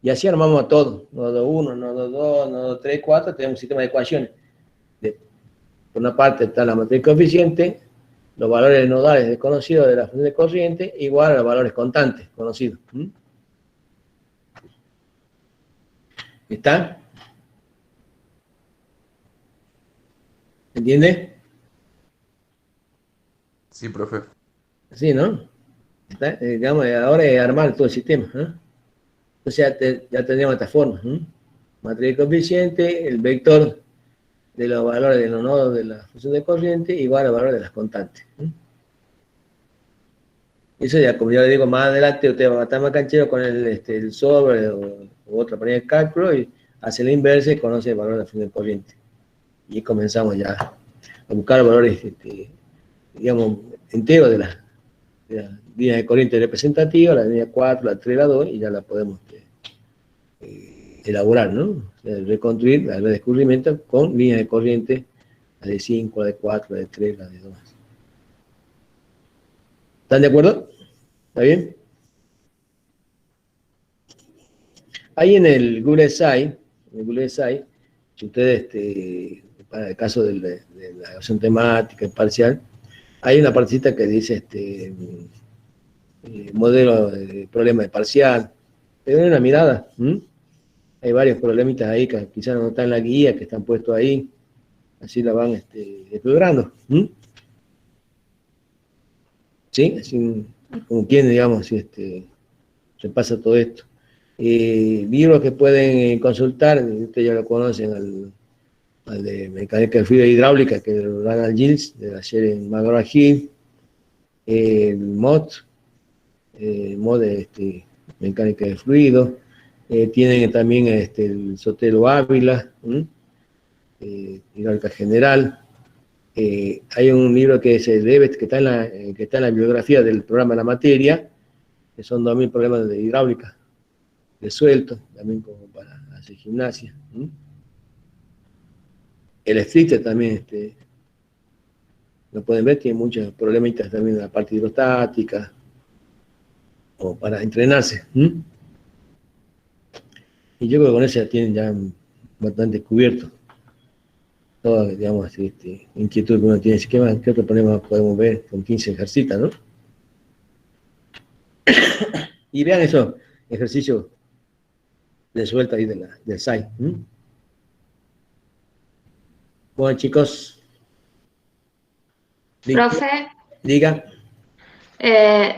Y así armamos todo. Nodo 1, nodo 2, nodo 3, 4, tenemos un sistema de ecuaciones. Por una parte está la matriz coeficiente, los valores nodales desconocidos de la función de corriente, igual a los valores constantes conocidos. ¿Está? ¿Entiende? Sí, profe. Sí, ¿no? ¿Está? Digamos, ahora es armar todo el sistema. Entonces ya tendríamos esta forma. Matriz coeficiente, el vector de los valores de los nodos de la función de corriente igual al valor de las constantes. Eso ya, como ya le digo, más adelante usted va a estar más canchero con el sobre o otra manera de cálculo y hace la inversa y conoce el valor de la función de corriente. Y comenzamos ya a buscar los valores, digamos, enteros de las líneas de corriente representativa, la línea 4, la 3, la 2, y ya la podemos elaborar, ¿no? Reconstruir la red de descubrimiento con líneas de corriente, la de 5, la de 4, la de 3, la de 2. ¿Están de acuerdo? ¿Está bien? Ahí en el Google Site, si ustedes, para el caso de la evaluación temática parcial, hay una partecita que dice modelo de problema de parcial. Le doy una mirada. Hay varios problemitas ahí que quizás no están en la guía, que están puestos ahí. Así la van explorando. ¿Sí? Así como quien, digamos, se pasa todo esto. Libros que pueden consultar, ustedes ya lo conocen, al de mecánica de fluido hidráulica, que lo dan al Giles, de la serie McGraw-Hill, el MOD de mecánica de fluido, tienen también el Sotelo Ávila, hidráulica general. Hay un libro que es el Devet, que está en la bibliografía del programa de la materia, que son 2000 problemas de hidráulica, de suelto, también como para hacer gimnasia. El Stricter también, lo pueden ver, tiene muchos problemitas también en la parte hidrostática, o para entrenarse. Y yo creo que con eso ya tienen ya bastante cubierto. todas, digamos, inquietud que uno tiene. ¿Qué otro problema podemos ver con 15 ejercitas, no? Y vean esos ejercicios de suelta ahí del SAI. Bueno, chicos. Profe, Diga.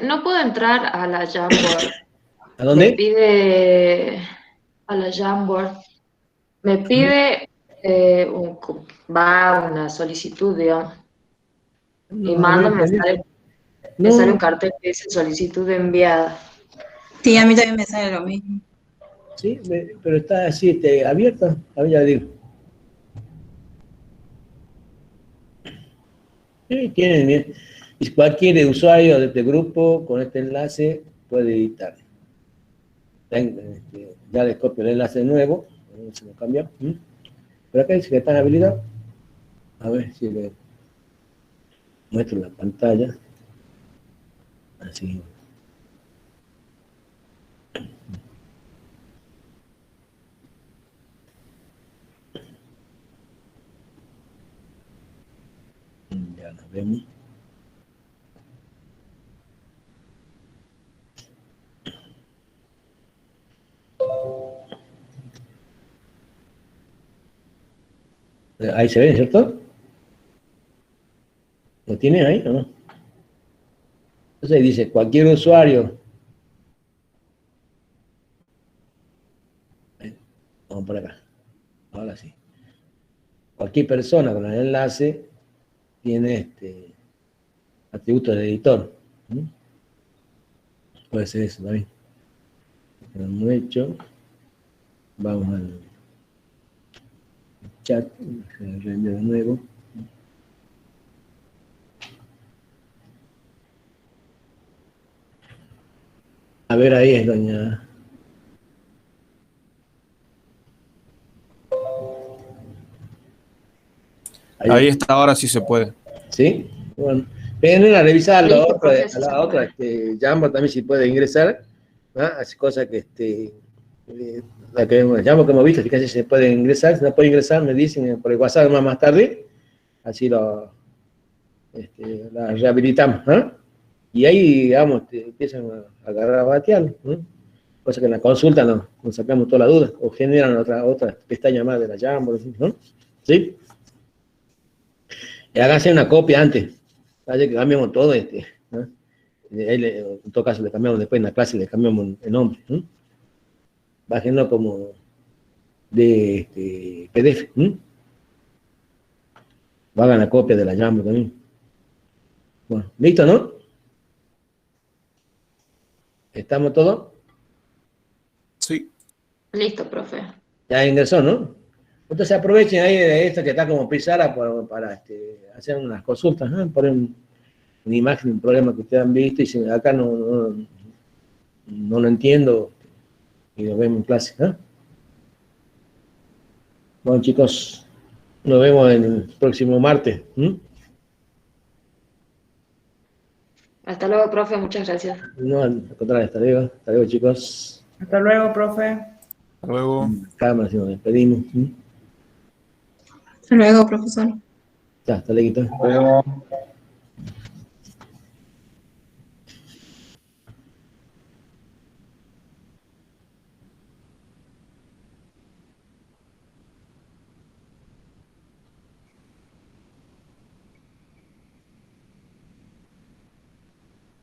no puedo entrar a la Jamboard. ¿A dónde? Me pide a la Jamboard. Me pide una solicitud, digamos. Y mando, me sale un cartel que dice solicitud enviada. Sí, a mí también me sale lo mismo. Sí, pero está así, abierta. A ver, ya digo. Sí, tienen bien. Y cualquier usuario de este grupo con este enlace puede editar. Ya les copio el enlace nuevo. Se lo cambia. Pero acá dice que está en habilidad. A ver si le muestro la pantalla. Así. Ya nos vemos. Ahí se ve, ¿cierto? ¿Lo tiene ahí o no? Entonces dice, cualquier usuario. Vamos por acá. Ahora sí. Cualquier persona con el enlace tiene atributos de editor. Puede ser eso también. Lo hemos hecho. Vamos al chat. Se reenvía de nuevo. A ver, ahí es doña. Ahí está, ahora sí se puede. ¿Sí? Bueno, ven a revisar a la Listo, otra, profe, sí se puede. Jambo también si puede ingresar, ¿ah? Hace cosas que la que Jambo que hemos visto, que casi se puede ingresar, si no puede ingresar, me dicen por el WhatsApp más tarde, así la rehabilitamos, ¿ah? Y ahí, digamos, empiezan a agarrar a batear, ¿no? Cosa que en la consulta nos sacamos toda la duda, o generan otra pestaña más de la Jambo, ¿no? ¿Sí? Y háganse una copia antes, para que cambiemos todo, ¿no? En todo caso le cambiamos después en la clase, le cambiamos el nombre, ¿no? Bájenlo como de PDF, ¿no? O hagan la copia de la Jambo también. Bueno, ¿listo, no? ¿Estamos todos? Sí. Listo, profe. Ya ingresó, ¿no? Entonces aprovechen ahí de esto que está como pizarra para hacer unas consultas, ¿no? Poner una imagen, un problema que ustedes han visto y si acá no lo entiendo y lo vemos en clase, ¿no? Bueno, chicos, nos vemos el próximo martes. Hasta luego, profe. Muchas gracias. No, al contrario, hasta luego. Hasta luego, chicos. Hasta luego, profe. Hasta luego. Cámara, si nos despedimos. Hasta luego, profesor. Ya, hasta luego. Hasta luego.